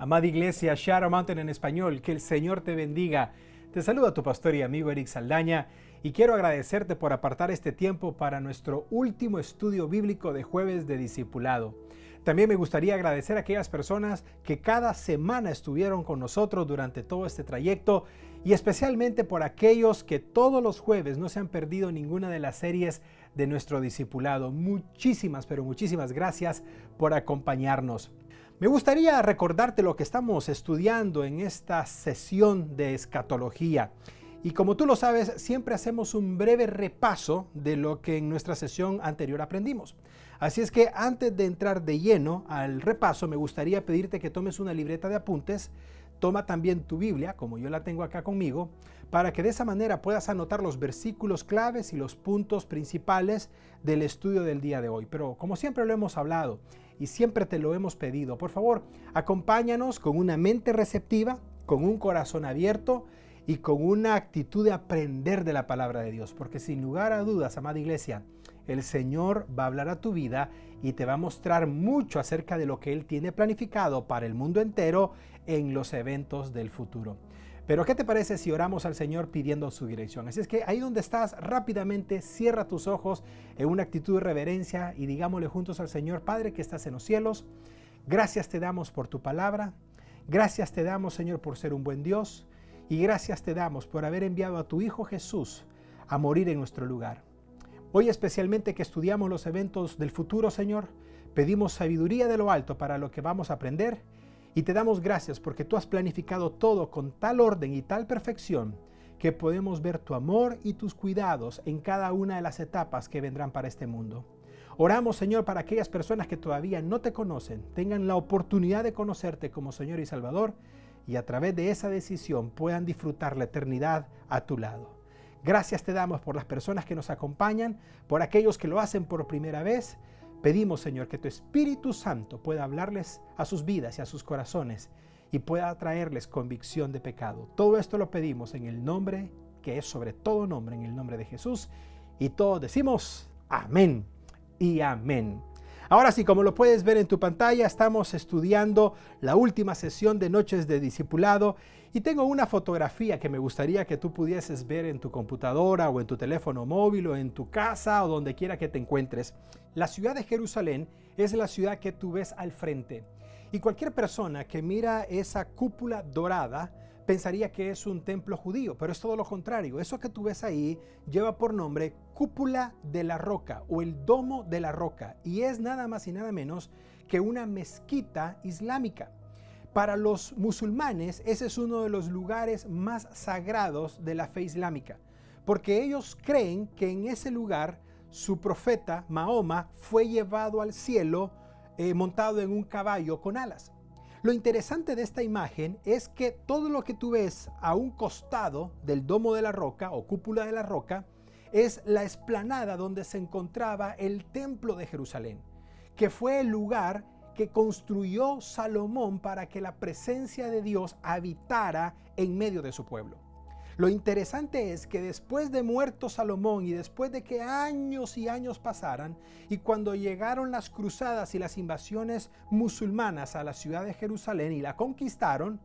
Amada iglesia, Shadow Mountain en español, que el Señor te bendiga. Te saluda tu pastor y amigo Eric Saldaña y quiero agradecerte por apartar este tiempo para nuestro último estudio bíblico de Jueves de Discipulado. También me gustaría agradecer a aquellas personas que cada semana estuvieron con nosotros durante todo este trayecto y especialmente por aquellos que todos los jueves no se han perdido ninguna de las series de nuestro discipulado. Muchísimas, pero muchísimas gracias por acompañarnos. Me gustaría recordarte lo que estamos estudiando en esta sesión de escatología. Y como tú lo sabes, siempre hacemos un breve repaso de lo que en nuestra sesión anterior aprendimos. Así es que antes de entrar de lleno al repaso, me gustaría pedirte que tomes una libreta de apuntes. Toma también tu Biblia, como yo la tengo acá conmigo, para que de esa manera puedas anotar los versículos claves y los puntos principales del estudio del día de hoy. Pero como siempre lo hemos hablado y siempre te lo hemos pedido, por favor, acompáñanos con una mente receptiva, con un corazón abierto y con una actitud de aprender de la palabra de Dios. Porque sin lugar a dudas, amada iglesia, el Señor va a hablar a tu vida y te va a mostrar mucho acerca de lo que Él tiene planificado para el mundo entero en los eventos del futuro. Pero ¿qué te parece si oramos al Señor pidiendo su dirección? Así es que ahí donde estás, rápidamente cierra tus ojos en una actitud de reverencia y digámosle juntos al Señor: Padre que estás en los cielos, gracias te damos por tu palabra, gracias te damos, Señor, por ser un buen Dios, y gracias te damos por haber enviado a tu Hijo Jesús a morir en nuestro lugar. Hoy especialmente que estudiamos los eventos del futuro, Señor, pedimos sabiduría de lo alto para lo que vamos a aprender y te damos gracias porque tú has planificado todo con tal orden y tal perfección que podemos ver tu amor y tus cuidados en cada una de las etapas que vendrán para este mundo. Oramos, Señor, para aquellas personas que todavía no te conocen, tengan la oportunidad de conocerte como Señor y Salvador y a través de esa decisión puedan disfrutar la eternidad a tu lado. Gracias te damos por las personas que nos acompañan, por aquellos que lo hacen por primera vez. Pedimos, Señor, que tu Espíritu Santo pueda hablarles a sus vidas y a sus corazones y pueda traerles convicción de pecado. Todo esto lo pedimos en el nombre que es sobre todo nombre, en el nombre de Jesús. Y todos decimos amén y amén. Ahora sí, como lo puedes ver en tu pantalla, estamos estudiando la última sesión de Noches de Discipulado y tengo una fotografía que me gustaría que tú pudieses ver en tu computadora o en tu teléfono móvil o en tu casa o donde quiera que te encuentres. La ciudad de Jerusalén es la ciudad que tú ves al frente y cualquier persona que mira esa cúpula dorada pensaría que es un templo judío, pero es todo lo contrario. Eso que tú ves ahí lleva por nombre Cúpula de la Roca o el Domo de la Roca y es nada más y nada menos que una mezquita islámica. Para los musulmanes ese es uno de los lugares más sagrados de la fe islámica, porque ellos creen que en ese lugar su profeta Mahoma fue llevado al cielo montado en un caballo con alas. Lo interesante de esta imagen es que todo lo que tú ves a un costado del Domo de la Roca o Cúpula de la Roca es la explanada donde se encontraba el Templo de Jerusalén, que fue el lugar que construyó Salomón para que la presencia de Dios habitara en medio de su pueblo. Lo interesante es que después de muerto Salomón y después de que años y años pasaran y cuando llegaron las cruzadas y las invasiones musulmanas a la ciudad de Jerusalén y la conquistaron,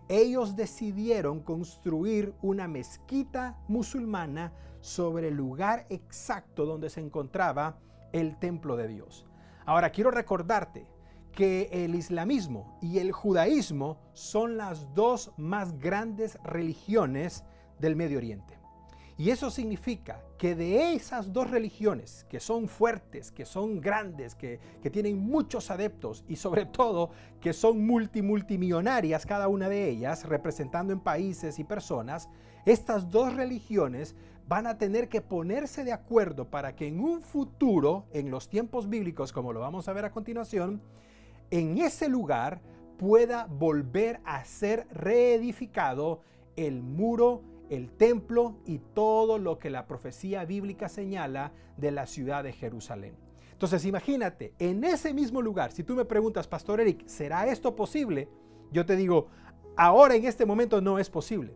ellos decidieron construir una mezquita musulmana sobre el lugar exacto donde se encontraba el templo de Dios. Ahora quiero recordarte que el islamismo y el judaísmo son las dos más grandes religiones del Medio Oriente. Y eso significa que de esas dos religiones que son fuertes, que son grandes, que tienen muchos adeptos y sobre todo que son multimillonarias cada una de ellas, representando en países y personas, estas dos religiones van a tener que ponerse de acuerdo para que en un futuro, en los tiempos bíblicos, como lo vamos a ver a continuación, en ese lugar pueda volver a ser reedificado el muro, el templo y todo lo que la profecía bíblica señala de la ciudad de Jerusalén. Entonces imagínate, en ese mismo lugar, si tú me preguntas, Pastor Eric, ¿será esto posible? Yo te digo, ahora en este momento no es posible,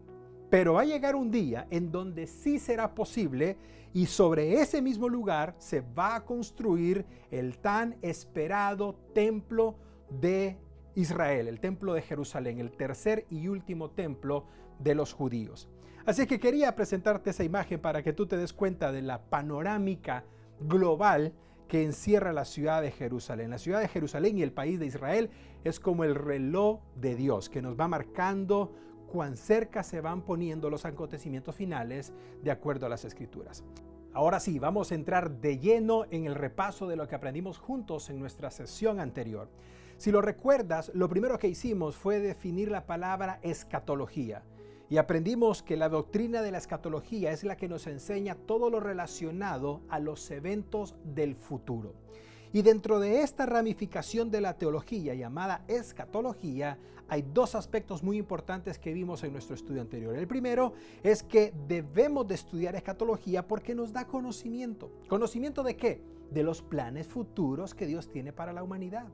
pero va a llegar un día en donde sí será posible y sobre ese mismo lugar se va a construir el tan esperado templo de Israel, el templo de Jerusalén, el tercer y último templo de los judíos. Así que quería presentarte esa imagen para que tú te des cuenta de la panorámica global que encierra la ciudad de Jerusalén. La ciudad de Jerusalén y el país de Israel es como el reloj de Dios que nos va marcando cuán cerca se van poniendo los acontecimientos finales de acuerdo a las Escrituras. Ahora sí, vamos a entrar de lleno en el repaso de lo que aprendimos juntos en nuestra sesión anterior. Si lo recuerdas, lo primero que hicimos fue definir la palabra escatología. Y aprendimos que la doctrina de la escatología es la que nos enseña todo lo relacionado a los eventos del futuro. Y dentro de esta ramificación de la teología llamada escatología, hay dos aspectos muy importantes que vimos en nuestro estudio anterior. El primero es que debemos de estudiar escatología porque nos da conocimiento. ¿Conocimiento de qué? De los planes futuros que Dios tiene para la humanidad.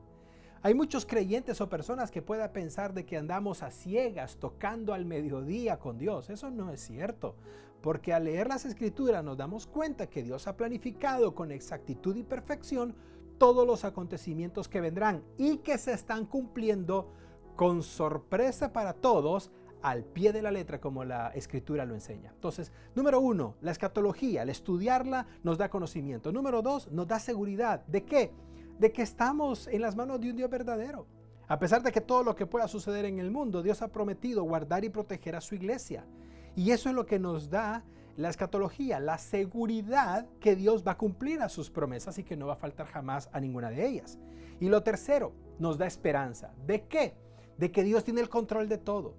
Hay muchos creyentes o personas que puedan pensar de que andamos a ciegas tocando al mediodía con Dios. Eso no es cierto, porque al leer las Escrituras nos damos cuenta que Dios ha planificado con exactitud y perfección todos los acontecimientos que vendrán y que se están cumpliendo con sorpresa para todos al pie de la letra como la Escritura lo enseña. Entonces, número uno, la escatología, al estudiarla nos da conocimiento. Número dos, nos da seguridad. ¿De qué? De que estamos en las manos de un Dios verdadero. A pesar de que todo lo que pueda suceder en el mundo, Dios ha prometido guardar y proteger a su iglesia. Y eso es lo que nos da la escatología, la seguridad que Dios va a cumplir a sus promesas y que no va a faltar jamás a ninguna de ellas. Y lo tercero, nos da esperanza. ¿De qué? De que Dios tiene el control de todo.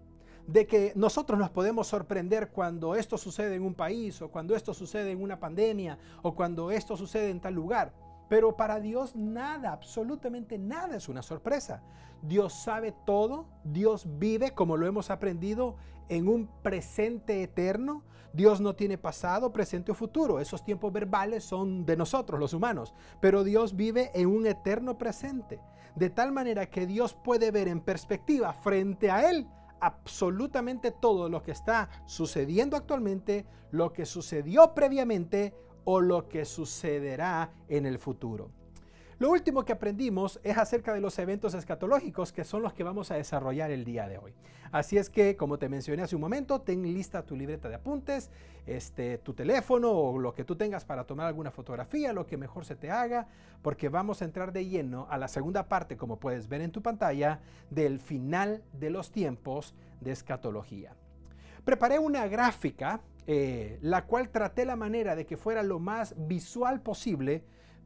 De que nosotros nos podemos sorprender cuando esto sucede en un país o cuando esto sucede en una pandemia o cuando esto sucede en tal lugar. Pero para Dios nada, absolutamente nada es una sorpresa. Dios sabe todo, Dios vive, como lo hemos aprendido, en un presente eterno. Dios no tiene pasado, presente o futuro. Esos tiempos verbales son de nosotros, los humanos. Pero Dios vive en un eterno presente. De tal manera que Dios puede ver en perspectiva frente a Él absolutamente todo lo que está sucediendo actualmente, lo que sucedió previamente o lo que sucederá en el futuro. Lo último que aprendimos es acerca de los eventos escatológicos, que son los que vamos a desarrollar el día de hoy. Así es que, como te mencioné hace un momento, ten lista tu libreta de apuntes, tu teléfono o lo que tú tengas para tomar alguna fotografía, lo que mejor se te haga, porque vamos a entrar de lleno a la segunda parte, como puedes ver en tu pantalla, del final de los tiempos de escatología. Preparé una gráfica la cual traté la manera de que fuera lo más visual posible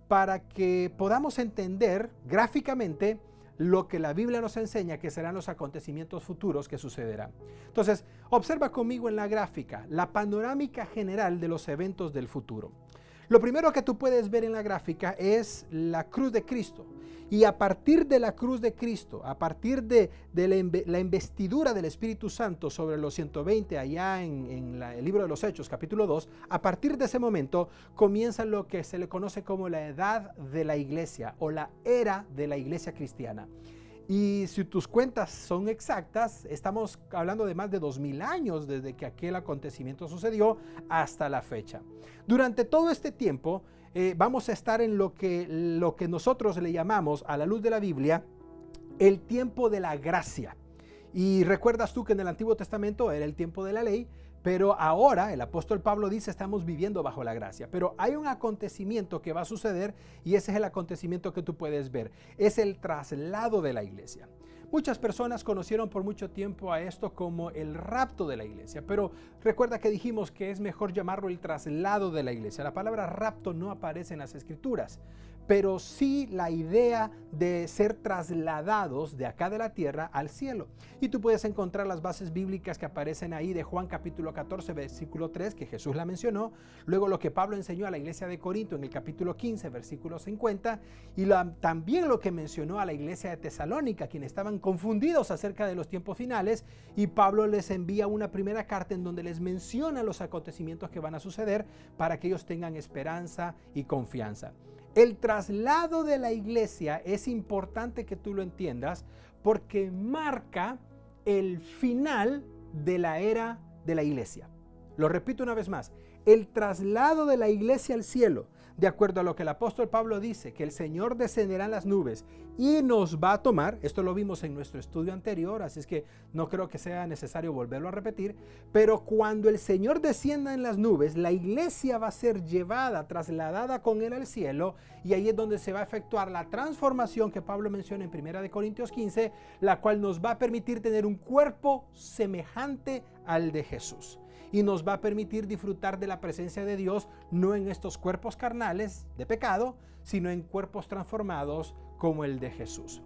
para que podamos entender gráficamente lo que la Biblia nos enseña que serán los acontecimientos futuros que sucederán. Entonces, observa conmigo en la gráfica la panorámica general de los eventos del futuro. Lo primero que tú puedes ver en la gráfica es la cruz de Cristo. Y a partir de la cruz de Cristo, a partir de la investidura del Espíritu Santo sobre los 120 allá en el libro de los Hechos, capítulo 2, a partir de ese momento comienza lo que se le conoce como la edad de la iglesia o la era de la iglesia cristiana. Y si tus cuentas son exactas, estamos hablando de más de 2000 años desde que aquel acontecimiento sucedió hasta la fecha. Durante todo este tiempo vamos a estar en lo que nosotros le llamamos, a la luz de la Biblia, el tiempo de la gracia. Y recuerdas tú que en el Antiguo Testamento era el tiempo de la ley, pero ahora el apóstol Pablo dice estamos viviendo bajo la gracia. Pero hay un acontecimiento que va a suceder y ese es el acontecimiento que tú puedes ver. Es el traslado de la iglesia. Muchas personas conocieron por mucho tiempo a esto como el rapto de la iglesia, pero recuerda que dijimos que es mejor llamarlo el traslado de la iglesia. La palabra rapto no aparece en las Escrituras, pero sí la idea de ser trasladados de acá de la tierra al cielo. Y tú puedes encontrar las bases bíblicas que aparecen ahí de Juan capítulo 14, versículo 3, que Jesús la mencionó, luego lo que Pablo enseñó a la iglesia de Corinto en el capítulo 15, versículo 50, y también lo que mencionó a la iglesia de Tesalónica, quienes estaban confundidos acerca de los tiempos finales, y Pablo les envía una primera carta en donde les menciona los acontecimientos que van a suceder para que ellos tengan esperanza y confianza. El traslado de la iglesia es importante que tú lo entiendas porque marca el final de la era de la iglesia. Lo repito una vez más, el traslado de la iglesia al cielo de acuerdo a lo que el apóstol Pablo dice, que el Señor descenderá en las nubes y nos va a tomar. Esto lo vimos en nuestro estudio anterior, así es que no creo que sea necesario volverlo a repetir. Pero cuando el Señor descienda en las nubes, la iglesia va a ser llevada, trasladada con Él al cielo, y ahí es donde se va a efectuar la transformación que Pablo menciona en 1 Corintios 15, la cual nos va a permitir tener un cuerpo semejante al de Jesús. Y nos va a permitir disfrutar de la presencia de Dios, no en estos cuerpos carnales de pecado, sino en cuerpos transformados como el de Jesús.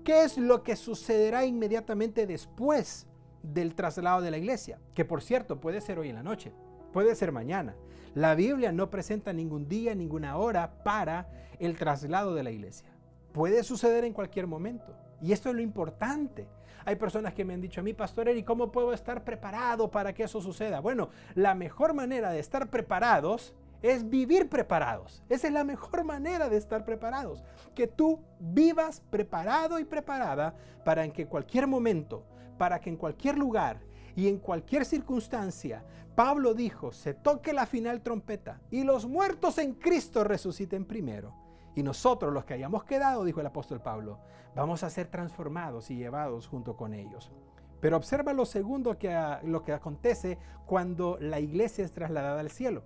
¿Qué es lo que sucederá inmediatamente después del traslado de la iglesia? Que por cierto puede ser hoy en la noche, puede ser mañana. La Biblia no presenta ningún día, ninguna hora para el traslado de la iglesia. Puede suceder en cualquier momento. Y esto es lo importante. Hay personas que me han dicho a mí, Pastor Eric, ¿cómo puedo estar preparado para que eso suceda? Bueno, la mejor manera de estar preparados es vivir preparados. Esa es la mejor manera de estar preparados. Que tú vivas preparado y preparada para en que cualquier momento, para que en cualquier lugar y en cualquier circunstancia, Pablo dijo, se toque la final trompeta y los muertos en Cristo resuciten primero. Y nosotros, los que hayamos quedado, dijo el apóstol Pablo, vamos a ser transformados y llevados junto con ellos. Pero observa lo segundo lo que acontece cuando la iglesia es trasladada al cielo.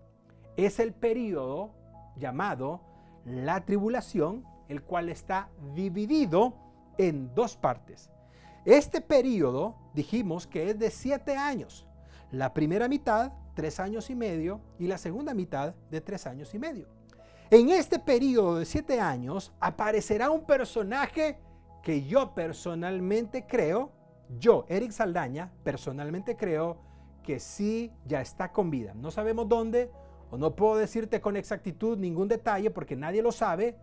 Es el período llamado la tribulación, el cual está dividido en dos partes. Este período dijimos que es de 7 años. La primera mitad, 3 años y medio, y la segunda mitad de 3 años y medio. En este periodo de 7 años aparecerá un personaje que yo personalmente creo, Eric Saldaña, personalmente creo que sí ya está con vida. No sabemos dónde, o no puedo decirte con exactitud ningún detalle porque nadie lo sabe,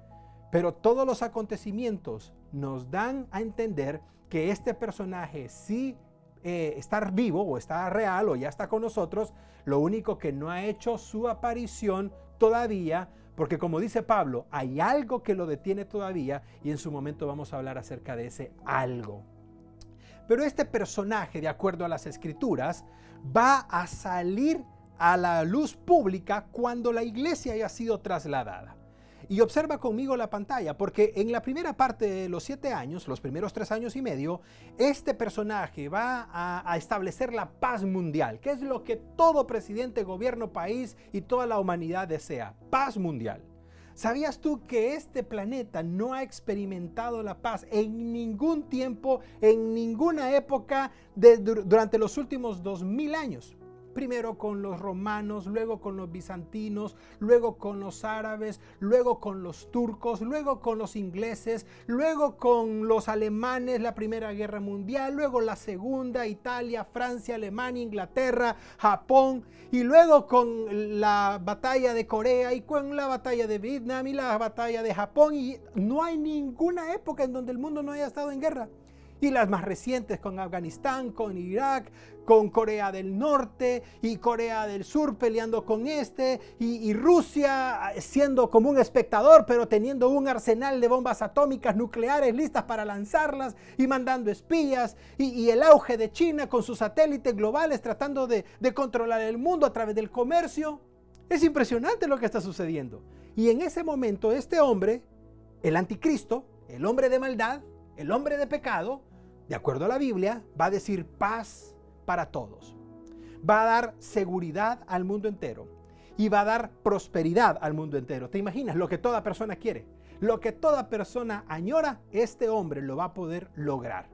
pero todos los acontecimientos nos dan a entender que este personaje sí está vivo o está real o ya está con nosotros. Lo único que no ha hecho su aparición todavía, porque como dice Pablo, hay algo que lo detiene todavía y en su momento vamos a hablar acerca de ese algo. Pero este personaje, de acuerdo a las escrituras, va a salir a la luz pública cuando la iglesia haya sido trasladada. Y observa conmigo la pantalla, porque en la primera parte de los 7 años, los primeros 3 años y medio, este personaje va a establecer la paz mundial, que es lo que todo presidente, gobierno, país y toda la humanidad desea, paz mundial. ¿Sabías tú que este planeta no ha experimentado la paz en ningún tiempo, en ninguna época durante los últimos 2000 años? Primero con los romanos, luego con los bizantinos, luego con los árabes, luego con los turcos, luego con los ingleses, luego con los alemanes, la Primera Guerra Mundial, luego la Segunda, Italia, Francia, Alemania, Inglaterra, Japón, y luego con la batalla de Corea y con la batalla de Vietnam y la batalla de Japón, y no hay ninguna época en donde el mundo no haya estado en guerra. Y las más recientes con Afganistán, con Irak, con Corea del Norte y Corea del Sur peleando con y Rusia siendo como un espectador, pero teniendo un arsenal de bombas atómicas nucleares listas para lanzarlas y mandando espías, y el auge de China con sus satélites globales tratando de controlar el mundo a través del comercio. Es impresionante lo que está sucediendo. Y en ese momento este hombre, el anticristo, el hombre de maldad, el hombre de pecado, de acuerdo a la Biblia, va a decir paz para todos. Va a dar seguridad al mundo entero y va a dar prosperidad al mundo entero. ¿Te imaginas lo que toda persona quiere? Lo que toda persona añora, este hombre lo va a poder lograr.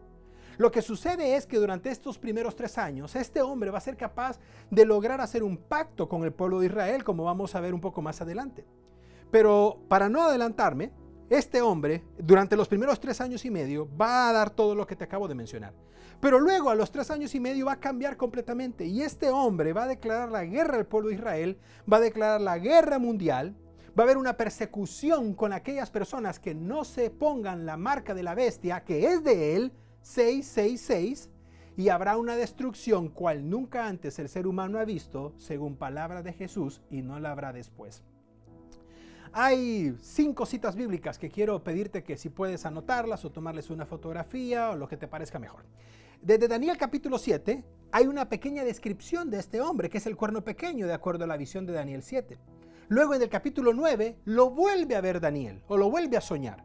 Lo que sucede es que durante estos primeros 3 años, este hombre va a ser capaz de lograr hacer un pacto con el pueblo de Israel, como vamos a ver un poco más adelante. Pero para no adelantarme, este hombre, durante los primeros 3 años y medio, va a dar todo lo que te acabo de mencionar. Pero luego, a los 3 años y medio, va a cambiar completamente. Y este hombre va a declarar la guerra al pueblo de Israel, va a declarar la guerra mundial, va a haber una persecución con aquellas personas que no se pongan la marca de la bestia, que es de él, 666, y habrá una destrucción cual nunca antes el ser humano ha visto, según palabra de Jesús, y no la habrá después. Hay 5 citas bíblicas que quiero pedirte que si puedes anotarlas o tomarles una fotografía o lo que te parezca mejor. Desde Daniel capítulo 7 hay una pequeña descripción de este hombre que es el cuerno pequeño de acuerdo a la visión de Daniel 7. Luego en el capítulo 9 lo vuelve a ver Daniel o lo vuelve a soñar.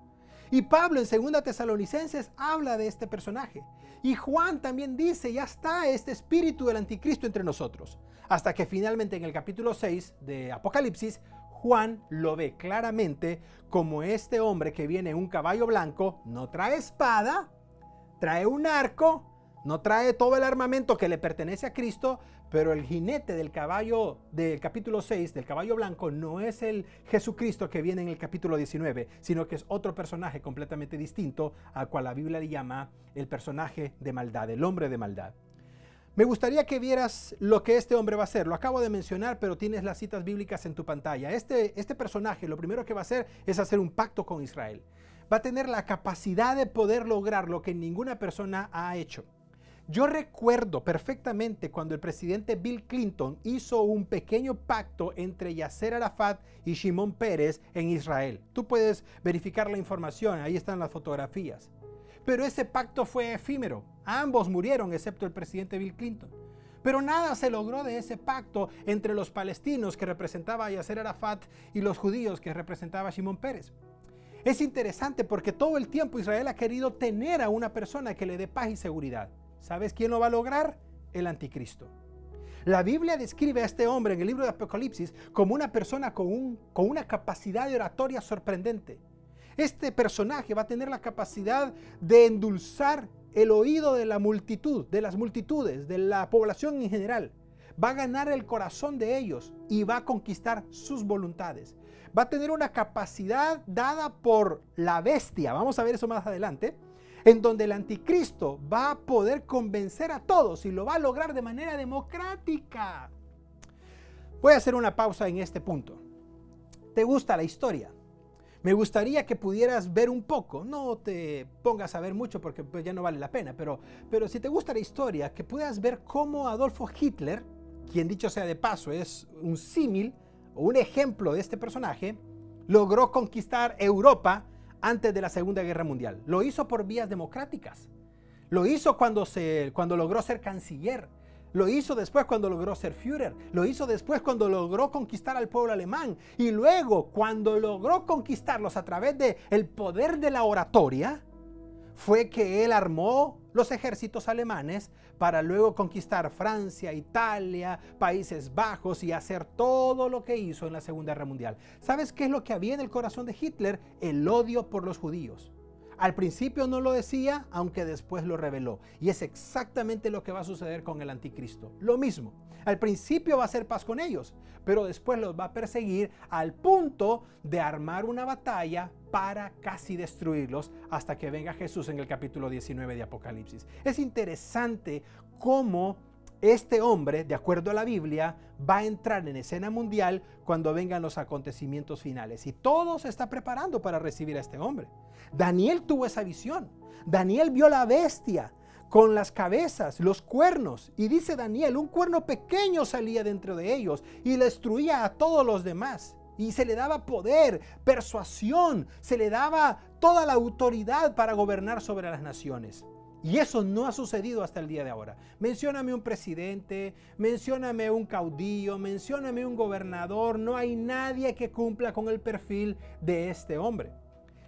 Y Pablo en 2 Tesalonicenses habla de este personaje. Y Juan también dice, ya está este espíritu del anticristo entre nosotros. Hasta que finalmente en el capítulo 6 de Apocalipsis, Juan lo ve claramente como este hombre que viene en un caballo blanco, no trae espada, trae un arco, no trae todo el armamento que le pertenece a Cristo, pero el jinete del caballo del capítulo 6, del caballo blanco, no es el Jesucristo que viene en el capítulo 19, sino que es otro personaje completamente distinto al cual la Biblia le llama el personaje de maldad, el hombre de maldad. Me gustaría que vieras lo que este hombre va a hacer. Lo acabo de mencionar, pero tienes las citas bíblicas en tu pantalla. Este personaje lo primero que va a hacer es hacer un pacto con Israel. Va a tener la capacidad de poder lograr lo que ninguna persona ha hecho. Yo recuerdo perfectamente cuando el presidente Bill Clinton hizo un pequeño pacto entre Yasser Arafat y Shimon Peres en Israel. Tú puedes verificar la información, ahí están las fotografías. Pero ese pacto fue efímero. Ambos murieron excepto el presidente Bill Clinton. Pero nada se logró de ese pacto entre los palestinos que representaba a Yasser Arafat y los judíos que representaba a Shimon Peres. Es interesante porque todo el tiempo Israel ha querido tener a una persona que le dé paz y seguridad. ¿Sabes quién lo va a lograr? El anticristo. La Biblia describe a este hombre en el libro de Apocalipsis como una persona con una capacidad de oratoria sorprendente. Este personaje va a tener la capacidad de endulzar el oído de la multitud, de las multitudes, de la población en general. Va a ganar el corazón de ellos y va a conquistar sus voluntades. Va a tener una capacidad dada por la bestia, vamos a ver eso más adelante, en donde el anticristo va a poder convencer a todos y lo va a lograr de manera democrática. Voy a hacer una pausa en este punto. ¿Te gusta la historia? Me gustaría que pudieras ver un poco, no te pongas a ver mucho porque pues ya no vale la pena, pero si te gusta la historia, que puedas ver cómo Adolfo Hitler, quien dicho sea de paso es un símil o un ejemplo de este personaje, logró conquistar Europa antes de la Segunda Guerra Mundial. Lo hizo por vías democráticas. Lo hizo cuando logró ser canciller. Lo hizo después cuando logró ser Führer. Lo hizo después cuando logró conquistar al pueblo alemán. Y luego cuando logró conquistarlos a través del poder de la oratoria, fue que él armó los ejércitos alemanes para luego conquistar Francia, Italia, Países Bajos y hacer todo lo que hizo en la Segunda Guerra Mundial. ¿Sabes qué es lo que había en el corazón de Hitler? El odio por los judíos. Al principio no lo decía, aunque después lo reveló. Y es exactamente lo que va a suceder con el anticristo. Lo mismo. Al principio va a hacer paz con ellos, pero después los va a perseguir al punto de armar una batalla para casi destruirlos hasta que venga Jesús en el capítulo 19 de Apocalipsis. Es interesante cómo este hombre, de acuerdo a la Biblia, va a entrar en escena mundial cuando vengan los acontecimientos finales. Y todo se está preparando para recibir a este hombre. Daniel tuvo esa visión. Daniel vio la bestia con las cabezas, los cuernos. Y dice Daniel, un cuerno pequeño salía dentro de ellos y destruía a todos los demás. Y se le daba poder, persuasión, se le daba toda la autoridad para gobernar sobre las naciones. Y eso no ha sucedido hasta el día de ahora. Mencióname un presidente, mencióname un caudillo, mencióname un gobernador. No hay nadie que cumpla con el perfil de este hombre.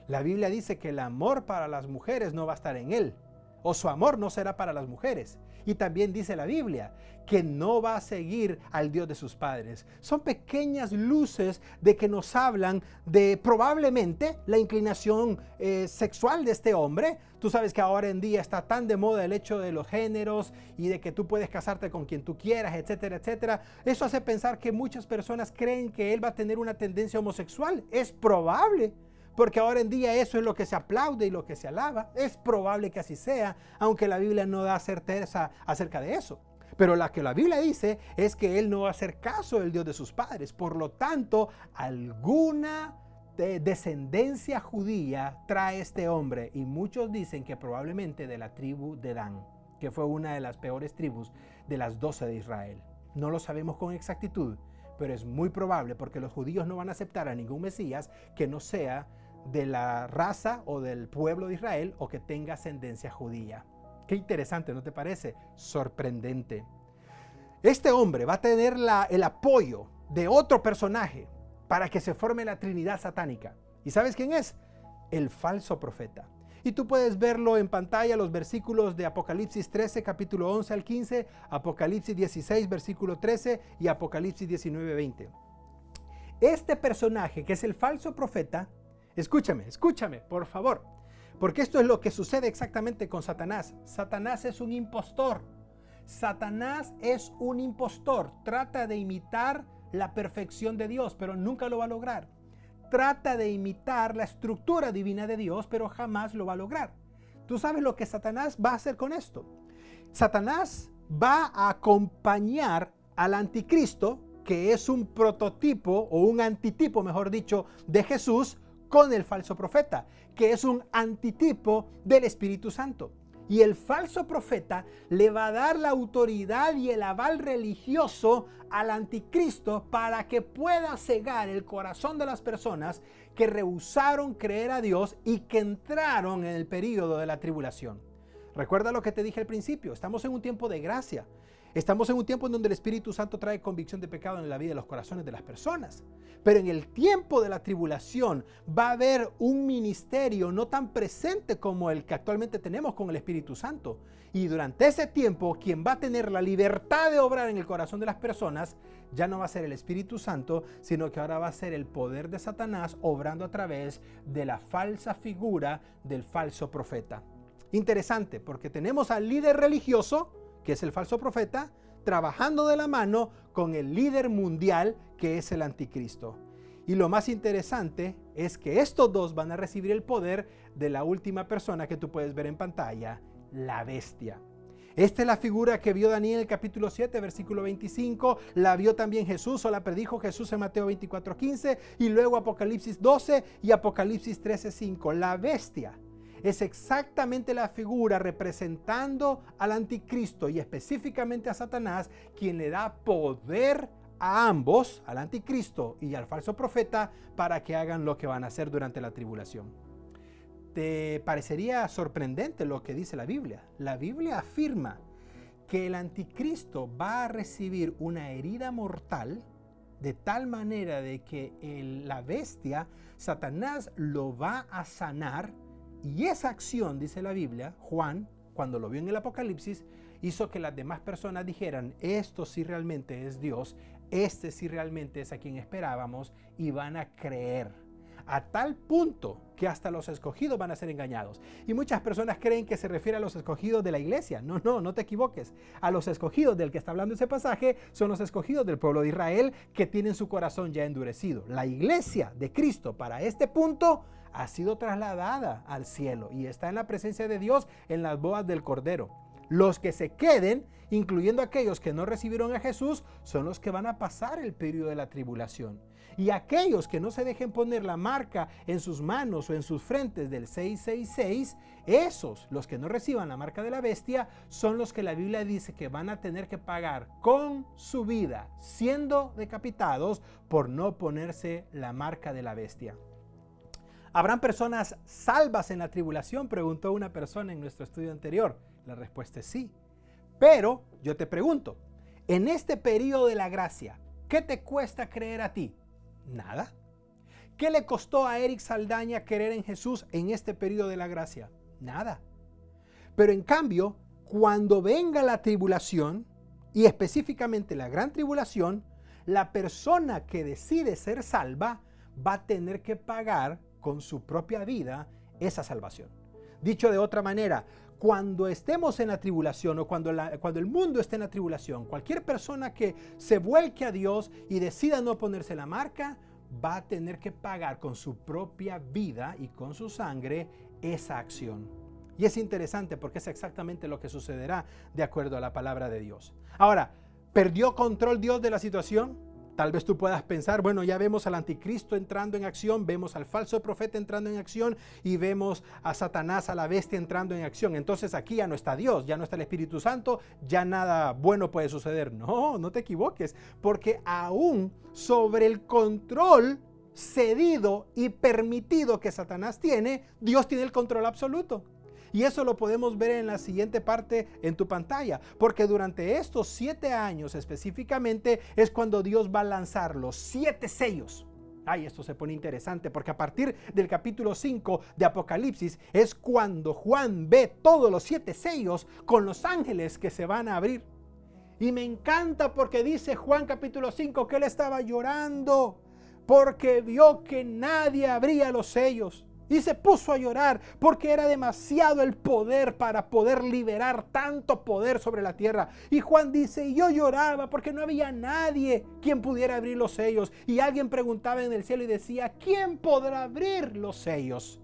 La Biblia dice que el amor para las mujeres no va a estar en él, o su amor no será para las mujeres. Y también dice la Biblia que no va a seguir al Dios de sus padres. Son pequeñas luces de que nos hablan de probablemente la inclinación sexual de este hombre. Tú sabes que ahora en día está tan de moda el hecho de los géneros y de que tú puedes casarte con quien tú quieras, etcétera, etcétera. Eso hace pensar que muchas personas creen que él va a tener una tendencia homosexual. Es probable. Porque ahora en día eso es lo que se aplaude y lo que se alaba. Es probable que así sea, aunque la Biblia no da certeza acerca de eso. Pero lo que la Biblia dice es que él no va a hacer caso del Dios de sus padres. Por lo tanto, alguna descendencia judía trae este hombre. Y muchos dicen que probablemente de la tribu de Dan, que fue una de las peores tribus de las 12 de Israel. No lo sabemos con exactitud, pero es muy probable porque los judíos no van a aceptar a ningún Mesías que no sea de la raza o del pueblo de Israel o que tenga ascendencia judía. Qué interesante, ¿no te parece? Sorprendente. Este hombre va a tener el apoyo de otro personaje, para que se forme la Trinidad satánica. ¿Y sabes quién es? El falso profeta. Y tú puedes verlo en pantalla, los versículos de Apocalipsis 13, capítulo 11 al 15, Apocalipsis 16, versículo 13 y Apocalipsis 19, 20. Este personaje, que es el falso profeta, escúchame, por favor, porque esto es lo que sucede exactamente con Satanás. Satanás es un impostor. Satanás es un impostor. Trata de imitar la perfección de Dios, pero nunca lo va a lograr. Trata de imitar la estructura divina de Dios, pero jamás lo va a lograr. ¿Tú sabes lo que Satanás va a hacer con esto? Satanás va a acompañar al anticristo, que es un prototipo o un antitipo, mejor dicho, de Jesús, con el falso profeta, que es un antitipo del Espíritu Santo. Y el falso profeta le va a dar la autoridad y el aval religioso al anticristo para que pueda cegar el corazón de las personas que rehusaron creer a Dios y que entraron en el período de la tribulación. Recuerda lo que te dije al principio, estamos en un tiempo de gracia. Estamos en un tiempo en donde el Espíritu Santo trae convicción de pecado en la vida de los corazones de las personas. Pero en el tiempo de la tribulación va a haber un ministerio no tan presente como el que actualmente tenemos con el Espíritu Santo. Y durante ese tiempo, quien va a tener la libertad de obrar en el corazón de las personas ya no va a ser el Espíritu Santo, sino que ahora va a ser el poder de Satanás obrando a través de la falsa figura del falso profeta. Interesante, porque tenemos al líder religioso, que es el falso profeta, trabajando de la mano con el líder mundial, que es el anticristo. Y lo más interesante es que estos dos van a recibir el poder de la última persona que tú puedes ver en pantalla, la bestia. Esta es la figura que vio Daniel en el capítulo 7, versículo 25, la vio también Jesús o la predijo Jesús en Mateo 24, 15 y luego Apocalipsis 12 y Apocalipsis 13, 5. La bestia es exactamente la figura representando al anticristo y específicamente a Satanás, quien le da poder a ambos, al anticristo y al falso profeta, para que hagan lo que van a hacer durante la tribulación. ¿Te parecería sorprendente lo que dice la Biblia? La Biblia afirma que el anticristo va a recibir una herida mortal de tal manera de que la bestia, Satanás, lo va a sanar. Y esa acción, dice la Biblia, Juan, cuando lo vio en el Apocalipsis, hizo que las demás personas dijeran, esto sí realmente es Dios, este sí realmente es a quien esperábamos, y van a creer. A tal punto que hasta los escogidos van a ser engañados. Y muchas personas creen que se refiere a los escogidos de la iglesia. No te equivoques. A los escogidos del que está hablando ese pasaje son los escogidos del pueblo de Israel que tienen su corazón ya endurecido. La iglesia de Cristo para este punto ha sido trasladada al cielo y está en la presencia de Dios en las bodas del Cordero. Los que se queden, incluyendo aquellos que no recibieron a Jesús, son los que van a pasar el periodo de la tribulación. Y aquellos que no se dejen poner la marca en sus manos o en sus frentes del 666, esos, los que no reciban la marca de la bestia, son los que la Biblia dice que van a tener que pagar con su vida, siendo decapitados por no ponerse la marca de la bestia. ¿Habrán personas salvas en la tribulación?, preguntó una persona en nuestro estudio anterior. La respuesta es sí. Pero yo te pregunto, en este periodo de la gracia, ¿qué te cuesta creer a ti? Nada. ¿Qué le costó a Eric Saldaña creer en Jesús en este periodo de la gracia? Nada. Pero en cambio, cuando venga la tribulación, y específicamente la gran tribulación, la persona que decide ser salva va a tener que pagar con su propia vida esa salvación. Dicho de otra manera, cuando estemos en la tribulación o cuando el mundo esté en la tribulación, cualquier persona que se vuelque a Dios y decida no ponerse la marca, va a tener que pagar con su propia vida y con su sangre esa acción. Y es interesante porque es exactamente lo que sucederá de acuerdo a la palabra de Dios. Ahora, ¿perdió control Dios de la situación? Tal vez tú puedas pensar, bueno, ya vemos al anticristo entrando en acción, vemos al falso profeta entrando en acción y vemos a Satanás, a la bestia entrando en acción. Entonces aquí ya no está Dios, ya no está el Espíritu Santo, ya nada bueno puede suceder. No te equivoques, porque aún sobre el control cedido y permitido que Satanás tiene, Dios tiene el control absoluto. Y eso lo podemos ver en la siguiente parte en tu pantalla, porque durante estos 7 años específicamente es cuando Dios va a lanzar los 7 sellos. Ay, esto se pone interesante porque a partir del capítulo 5 de Apocalipsis es cuando Juan ve todos los 7 sellos con los ángeles que se van a abrir. Y me encanta porque dice Juan capítulo 5 que él estaba llorando porque vio que nadie abría los sellos. Y se puso a llorar porque era demasiado el poder para poder liberar tanto poder sobre la tierra. Y Juan dice, y yo lloraba porque no había nadie quien pudiera abrir los sellos. Y alguien preguntaba en el cielo y decía, ¿quién podrá abrir los sellos?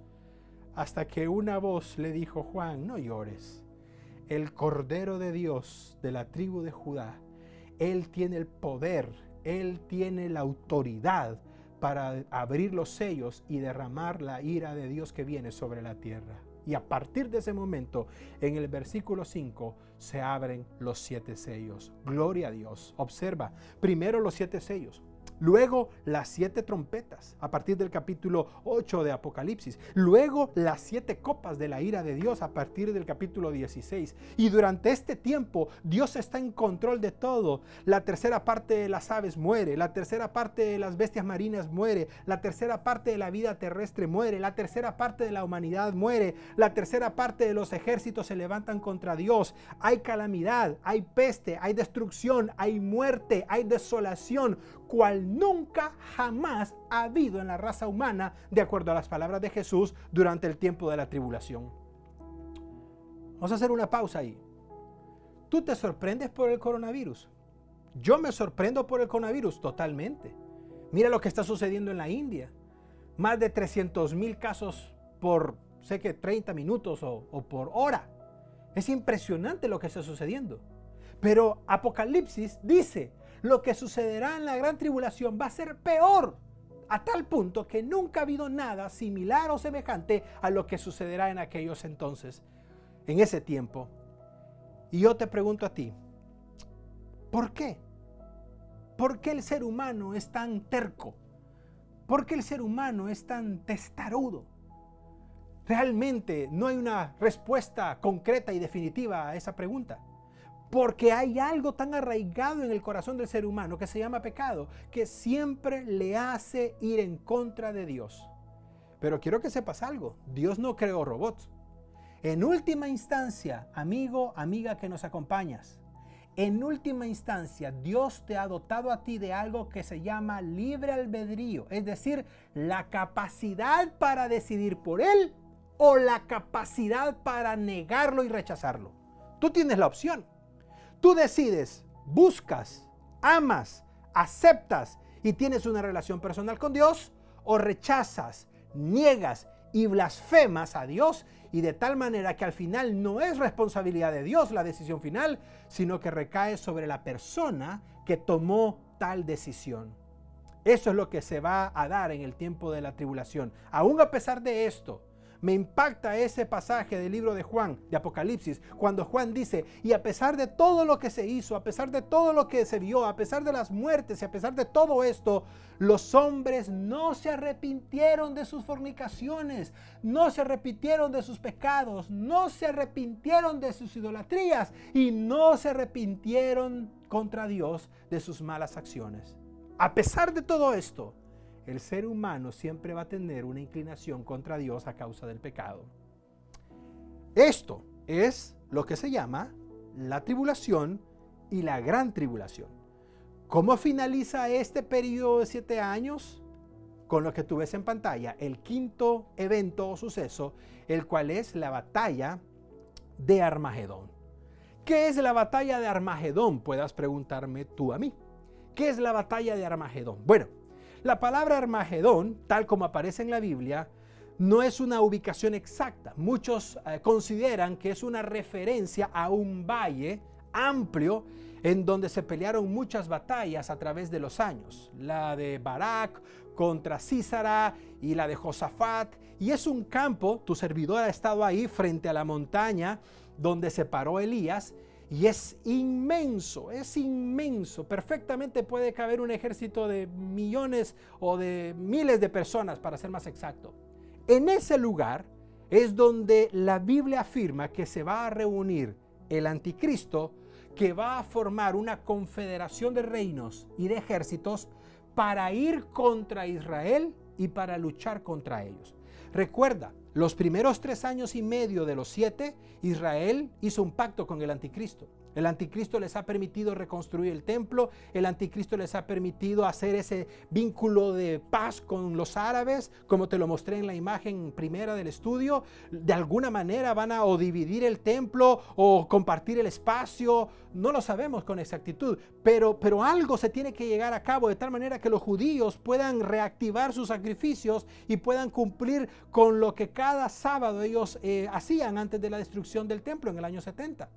Hasta que una voz le dijo, Juan, no llores. El Cordero de Dios de la tribu de Judá, Él tiene el poder, Él tiene la autoridad para abrir los sellos y derramar la ira de Dios que viene sobre la tierra. Y a partir de ese momento, en el versículo 5, se abren los 7 sellos. Gloria a Dios. Observa, primero los 7 sellos. Luego las 7 trompetas, a partir del capítulo 8 de Apocalipsis. Luego las 7 copas de la ira de Dios, a partir del capítulo 16. Y durante este tiempo, Dios está en control de todo. La tercera parte de las aves muere. La tercera parte de las bestias marinas muere. La tercera parte de la vida terrestre muere. La tercera parte de la humanidad muere. La tercera parte de los ejércitos se levantan contra Dios. Hay calamidad, hay peste, hay destrucción, hay muerte, hay desolación, cual nunca jamás ha habido en la raza humana, de acuerdo a las palabras de Jesús durante el tiempo de la tribulación. Vamos a hacer una pausa ahí. ¿Tú te sorprendes por el coronavirus? Yo me sorprendo por el coronavirus totalmente. Mira lo que está sucediendo en la India. Más de 300,000 casos por, sé que 30 minutos o por hora. Es impresionante lo que está sucediendo. Pero Apocalipsis dice, lo que sucederá en la gran tribulación va a ser peor, a tal punto que nunca ha habido nada similar o semejante a lo que sucederá en aquellos entonces, en ese tiempo. Y yo te pregunto a ti, ¿por qué? ¿Por qué el ser humano es tan terco? ¿Por qué el ser humano es tan testarudo? Realmente no hay una respuesta concreta y definitiva a esa pregunta. Porque hay algo tan arraigado en el corazón del ser humano que se llama pecado, que siempre le hace ir en contra de Dios. Pero quiero que sepas algo, Dios no creó robots. En última instancia, amigo, amiga que nos acompañas, en última instancia, Dios te ha dotado a ti de algo que se llama libre albedrío, es decir, la capacidad para decidir por Él o la capacidad para negarlo y rechazarlo. Tú tienes la opción. Tú decides, buscas, amas, aceptas y tienes una relación personal con Dios, o rechazas, niegas y blasfemas a Dios, y de tal manera que al final no es responsabilidad de Dios la decisión final, sino que recae sobre la persona que tomó tal decisión. Eso es lo que se va a dar en el tiempo de la tribulación. Aún a pesar de esto, me impacta ese pasaje del libro de Juan, de Apocalipsis, cuando Juan dice, y a pesar de todo lo que se hizo, a pesar de todo lo que se vio, a pesar de las muertes y a pesar de todo esto, los hombres no se arrepintieron de sus fornicaciones, no se arrepintieron de sus pecados, no se arrepintieron de sus idolatrías y no se arrepintieron contra Dios de sus malas acciones. A pesar de todo esto, el ser humano siempre va a tener una inclinación contra Dios a causa del pecado. Esto es lo que se llama la tribulación y la gran tribulación. ¿Cómo finaliza este periodo de 7 años? Con lo que tú ves en pantalla, el quinto evento o suceso, el cual es la batalla de Armagedón. ¿Qué es la batalla de Armagedón? Puedas preguntarme tú a mí. ¿Qué es la batalla de Armagedón? Bueno, la palabra Armagedón, tal como aparece en la Biblia, no es una ubicación exacta. Muchos consideran que es una referencia a un valle amplio en donde se pelearon muchas batallas a través de los años. La de Barak contra Sísara y la de Josafat. Y es un campo, tu servidor ha estado ahí frente a la montaña donde se paró Elías. Y es inmenso, perfectamente puede caber un ejército de millones o de miles de personas, para ser más exacto. En ese lugar es donde la Biblia afirma que se va a reunir el anticristo, que va a formar una confederación de reinos y de ejércitos para ir contra Israel y para luchar contra ellos. Recuerda, los primeros 3 años y medio de los 7, Israel hizo un pacto con el anticristo. El anticristo les ha permitido reconstruir el templo, el anticristo les ha permitido hacer ese vínculo de paz con los árabes, como te lo mostré en la imagen primera del estudio. De alguna manera van a o dividir el templo o compartir el espacio, no lo sabemos con exactitud, pero algo se tiene que llegar a cabo de tal manera que los judíos puedan reactivar sus sacrificios y puedan cumplir con lo que cada sábado ellos hacían antes de la destrucción del templo en el año 70.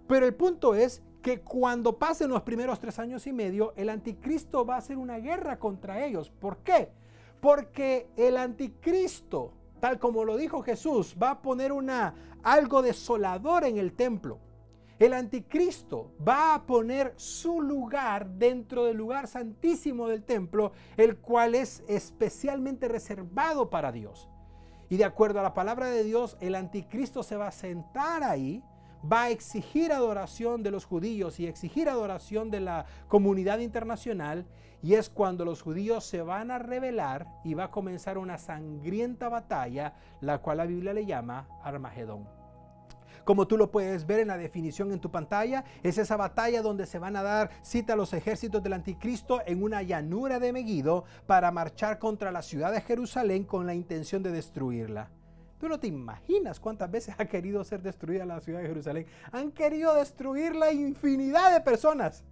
Pero el punto es que cuando pasen los primeros 3 años y medio, el anticristo va a hacer una guerra contra ellos. ¿Por qué? Porque el anticristo, tal como lo dijo Jesús, va a poner algo desolador en el templo. El anticristo va a poner su lugar dentro del lugar santísimo del templo, el cual es especialmente reservado para Dios. Y de acuerdo a la palabra de Dios, el anticristo se va a sentar ahí, va a exigir adoración de los judíos y exigir adoración de la comunidad internacional, y es cuando los judíos se van a rebelar y va a comenzar una sangrienta batalla, la cual la Biblia le llama Armagedón. Como tú lo puedes ver en la definición en tu pantalla, es esa batalla donde se van a dar cita a los ejércitos del anticristo en una llanura de Meguido para marchar contra la ciudad de Jerusalén con la intención de destruirla. Tú no te imaginas cuántas veces ha querido ser destruida la ciudad de Jerusalén. Han querido destruirla infinidad de personas.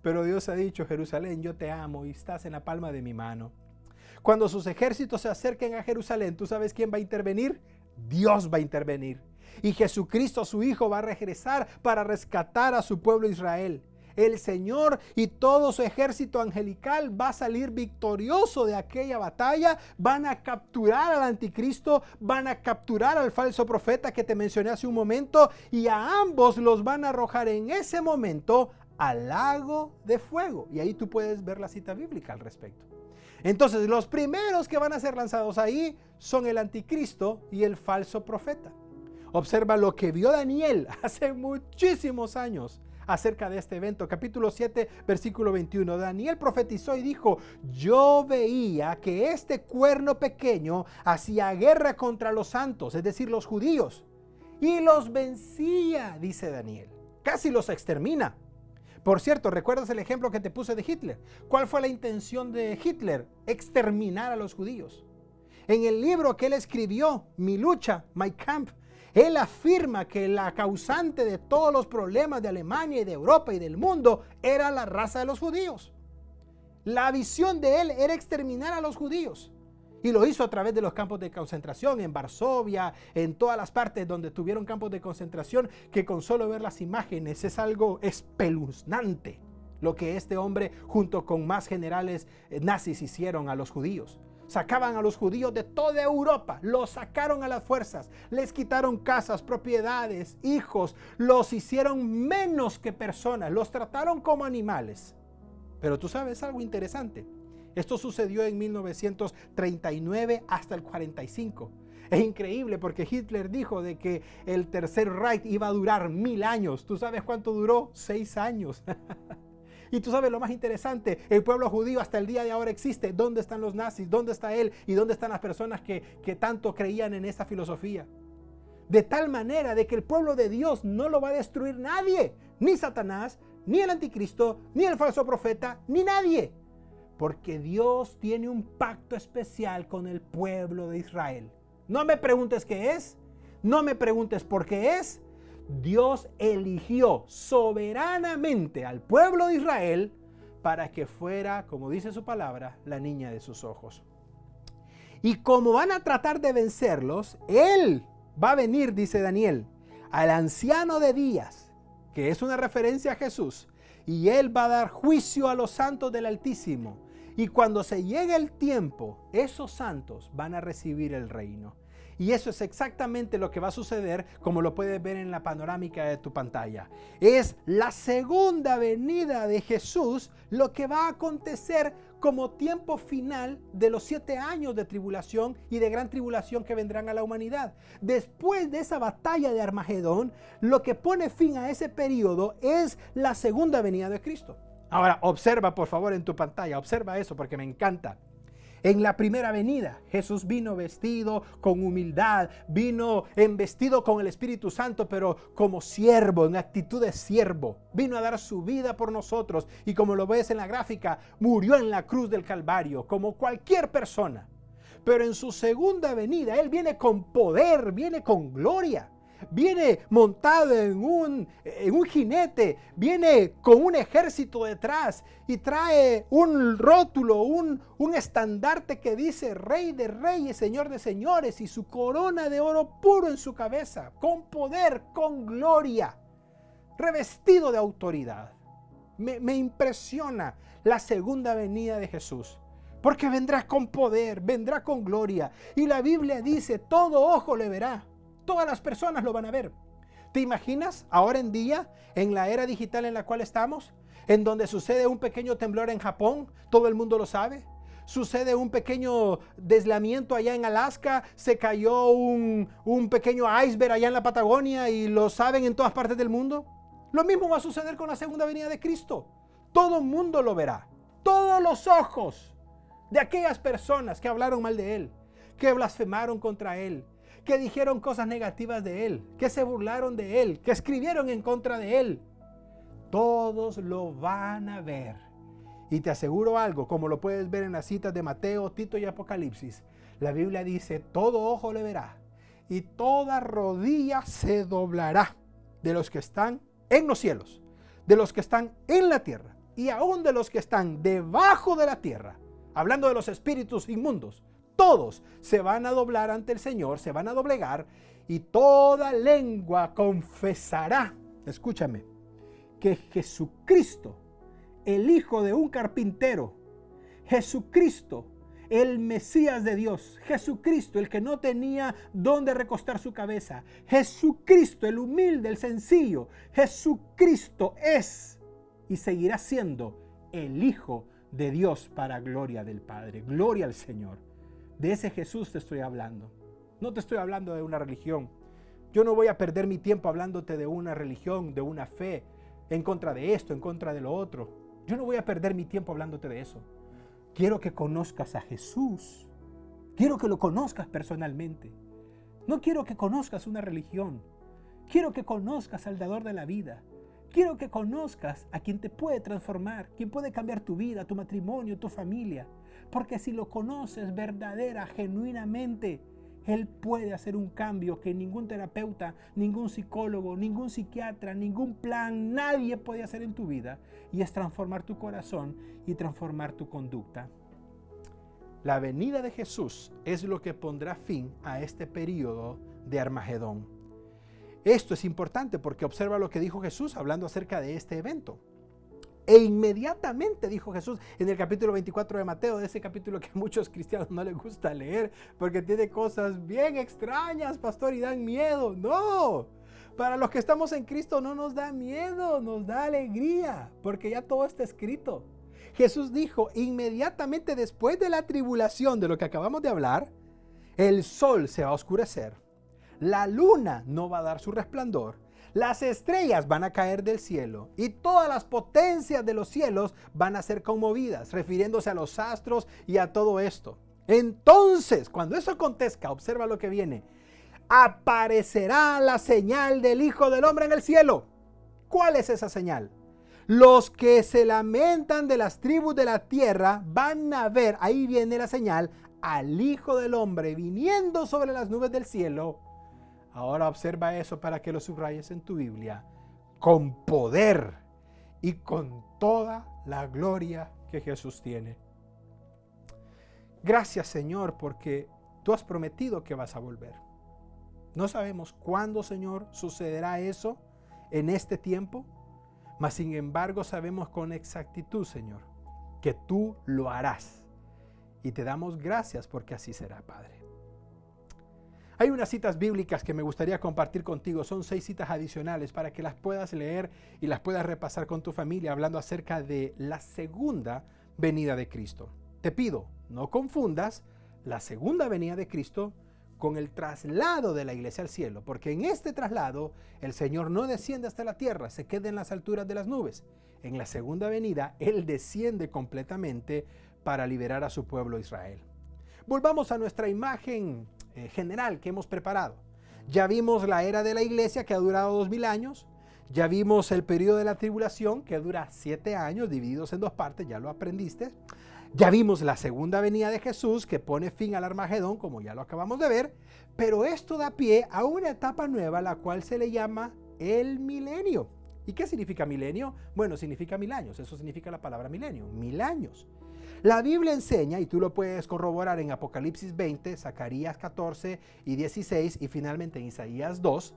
Pero Dios ha dicho: Jerusalén, yo te amo y estás en la palma de mi mano. Cuando sus ejércitos se acerquen a Jerusalén, ¿tú sabes quién va a intervenir? Dios va a intervenir. Y Jesucristo, su Hijo, va a regresar para rescatar a su pueblo Israel. El Señor y todo su ejército angelical va a salir victorioso de aquella batalla. Van a capturar al anticristo, van a capturar al falso profeta que te mencioné hace un momento, y a ambos los van a arrojar en ese momento al lago de fuego. Y ahí tú puedes ver la cita bíblica al respecto. Entonces, los primeros que van a ser lanzados ahí son el anticristo y el falso profeta. Observa lo que vio Daniel hace muchísimos años acerca de este evento. Capítulo 7, versículo 21. Daniel profetizó y dijo: yo veía que este cuerno pequeño hacía guerra contra los santos, es decir, los judíos, y los vencía, dice Daniel. Casi los extermina. Por cierto, ¿recuerdas el ejemplo que te puse de Hitler? ¿Cuál fue la intención de Hitler? Exterminar a los judíos. En el libro que él escribió, Mi lucha, My Kampf, él afirma que la causante de todos los problemas de Alemania y de Europa y del mundo era la raza de los judíos. La visión de él era exterminar a los judíos. Y lo hizo a través de los campos de concentración en Varsovia, en todas las partes donde tuvieron campos de concentración, que con solo ver las imágenes es algo espeluznante lo que este hombre junto con más generales nazis hicieron a los judíos. Sacaban a los judíos de toda Europa, los sacaron a las fuerzas, les quitaron casas, propiedades, hijos, los hicieron menos que personas, los trataron como animales. Pero tú sabes algo interesante. Esto sucedió en 1939 hasta el 45. Es increíble porque Hitler dijo de que el Tercer Reich iba a durar 1000 años. ¿Tú sabes cuánto duró? 6 años. Y tú sabes lo más interesante, el pueblo judío hasta el día de ahora existe. ¿Dónde están los nazis? ¿Dónde está él? ¿Y dónde están las personas que tanto creían en esta filosofía? De tal manera de que el pueblo de Dios no lo va a destruir nadie. Ni Satanás, ni el anticristo, ni el falso profeta, ni nadie. Porque Dios tiene un pacto especial con el pueblo de Israel. No me preguntes qué es, no me preguntes por qué es. Dios eligió soberanamente al pueblo de Israel para que fuera, como dice su palabra, la niña de sus ojos. Y como van a tratar de vencerlos, Él va a venir, dice Daniel, al anciano de días, que es una referencia a Jesús, y Él va a dar juicio a los santos del Altísimo. Y cuando se llegue el tiempo, esos santos van a recibir el reino. Y eso es exactamente lo que va a suceder, como lo puedes ver en la panorámica de tu pantalla. Es la segunda venida de Jesús lo que va a acontecer como tiempo final de los 7 años de tribulación y de gran tribulación que vendrán a la humanidad. Después de esa batalla de Armagedón, lo que pone fin a ese periodo es la segunda venida de Cristo. Ahora, observa por favor en tu pantalla, observa eso porque me encanta. En la primera venida, Jesús vino vestido con humildad, vino vestido con el Espíritu Santo, pero como siervo, en actitud de siervo. Vino a dar su vida por nosotros y como lo ves en la gráfica, murió en la cruz del Calvario, como cualquier persona. Pero en su segunda venida, Él viene con poder, viene con gloria. Viene montado en un jinete, viene con un ejército detrás y trae un rótulo, un estandarte que dice Rey de Reyes, Señor de Señores, y su corona de oro puro en su cabeza, con poder, con gloria, revestido de autoridad. Me impresiona la segunda venida de Jesús, porque vendrá con poder, vendrá con gloria, y la Biblia dice, todo ojo le verá. Todas las personas lo van a ver. ¿Te imaginas ahora en día, en la era digital en la cual estamos, en donde sucede un pequeño temblor en Japón, todo el mundo lo sabe? Sucede un pequeño deslamiento allá en Alaska, se cayó un pequeño iceberg allá en la Patagonia y lo saben en todas partes del mundo. Lo mismo va a suceder con la segunda venida de Cristo. Todo el mundo lo verá. Todos los ojos de aquellas personas que hablaron mal de Él, que blasfemaron contra Él, que dijeron cosas negativas de Él, que se burlaron de Él, que escribieron en contra de Él. Todos lo van a ver. Y te aseguro algo, como lo puedes ver en las citas de Mateo, Tito y Apocalipsis, la Biblia dice, todo ojo le verá y toda rodilla se doblará de los que están en los cielos, de los que están en la tierra y aún de los que están debajo de la tierra, hablando de los espíritus inmundos. Todos se van a doblar ante el Señor, se van a doblegar y toda lengua confesará, escúchame, que Jesucristo, el hijo de un carpintero, Jesucristo, el Mesías de Dios, Jesucristo, el que no tenía dónde recostar su cabeza, Jesucristo, el humilde, el sencillo, Jesucristo es y seguirá siendo el Hijo de Dios para gloria del Padre, gloria al Señor. De ese Jesús te estoy hablando. No te estoy hablando de una religión. Yo no voy a perder mi tiempo hablándote de una religión, de una fe, en contra de esto, en contra de lo otro. Yo no voy a perder mi tiempo hablándote de eso. Quiero que conozcas a Jesús. Quiero que lo conozcas personalmente. No quiero que conozcas una religión. Quiero que conozcas al dador de la vida. Quiero que conozcas a quien te puede transformar, quien puede cambiar tu vida, tu matrimonio, tu familia. Porque si lo conoces verdadera, genuinamente, Él puede hacer un cambio que ningún terapeuta, ningún psicólogo, ningún psiquiatra, ningún plan, nadie puede hacer en tu vida. Y es transformar tu corazón y transformar tu conducta. La venida de Jesús es lo que pondrá fin a este periodo de Armagedón. Esto es importante porque observa lo que dijo Jesús hablando acerca de este evento. E inmediatamente dijo Jesús en el capítulo 24 de Mateo, de ese capítulo que a muchos cristianos no les gusta leer porque tiene cosas bien extrañas, pastor, y dan miedo. No, para los que estamos en Cristo no nos da miedo, nos da alegría porque ya todo está escrito. Jesús dijo, inmediatamente después de la tribulación de lo que acabamos de hablar, el sol se va a oscurecer, la luna no va a dar su resplandor, las estrellas van a caer del cielo y todas las potencias de los cielos van a ser conmovidas, refiriéndose a los astros y a todo esto. Entonces, cuando eso acontezca, observa lo que viene. Aparecerá la señal del Hijo del Hombre en el cielo. ¿Cuál es esa señal? Los que se lamentan de las tribus de la tierra van a ver, ahí viene la señal, al Hijo del Hombre viniendo sobre las nubes del cielo. Ahora observa eso para que lo subrayes en tu Biblia. Con poder y con toda la gloria que Jesús tiene. Gracias, Señor, porque tú has prometido que vas a volver. No sabemos cuándo, Señor, sucederá eso en este tiempo, mas sin embargo sabemos con exactitud, Señor, que tú lo harás. Y te damos gracias porque así será, Padre. Hay unas citas bíblicas que me gustaría compartir contigo. Son 6 citas adicionales para que las puedas leer y las puedas repasar con tu familia, hablando acerca de la segunda venida de Cristo. Te pido, no confundas la segunda venida de Cristo con el traslado de la iglesia al cielo, porque en este traslado el Señor no desciende hasta la tierra, se queda en las alturas de las nubes. En la segunda venida, Él desciende completamente para liberar a su pueblo Israel. Volvamos a nuestra imagen general que hemos preparado. Ya vimos la era de la iglesia que ha durado 2000 años. Ya vimos el periodo de la tribulación que dura 7 años divididos en 2 partes, ya lo aprendiste. Ya vimos la segunda venida de Jesús que pone fin al Armagedón, como ya lo acabamos de ver. Pero esto da pie a una etapa nueva, la cual se le llama el milenio. ¿Y qué significa milenio? Bueno, significa 1000 años. Eso significa la palabra milenio, 1000 años. La Biblia enseña, y tú lo puedes corroborar en Apocalipsis 20, Zacarías 14 y 16 y finalmente en Isaías 2,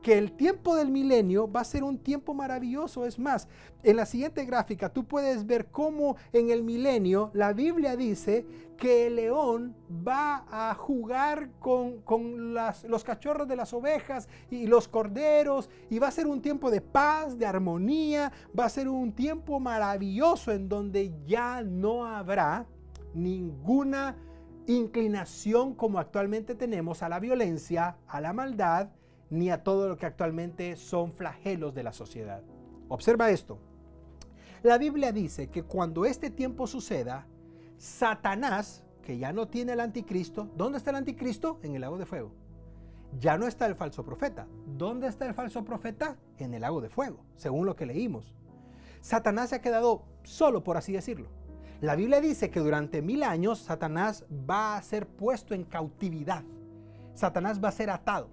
que el tiempo del milenio va a ser un tiempo maravilloso. Es más, en la siguiente gráfica tú puedes ver cómo en el milenio la Biblia dice que el león va a jugar con los cachorros de las ovejas y los corderos, y va a ser un tiempo de paz, de armonía, va a ser un tiempo maravilloso en donde ya no habrá ninguna inclinación como actualmente tenemos a la violencia, a la maldad, ni a todo lo que actualmente son flagelos de la sociedad. Observa esto. La Biblia dice que cuando este tiempo suceda, Satanás, que ya no tiene el anticristo, ¿dónde está el anticristo? En el lago de fuego. Ya no está el falso profeta. ¿Dónde está el falso profeta? En el lago de fuego, según lo que leímos. Satanás se ha quedado solo, por así decirlo. La Biblia dice que durante 1000 años Satanás va a ser puesto en cautividad. Satanás va a ser atado.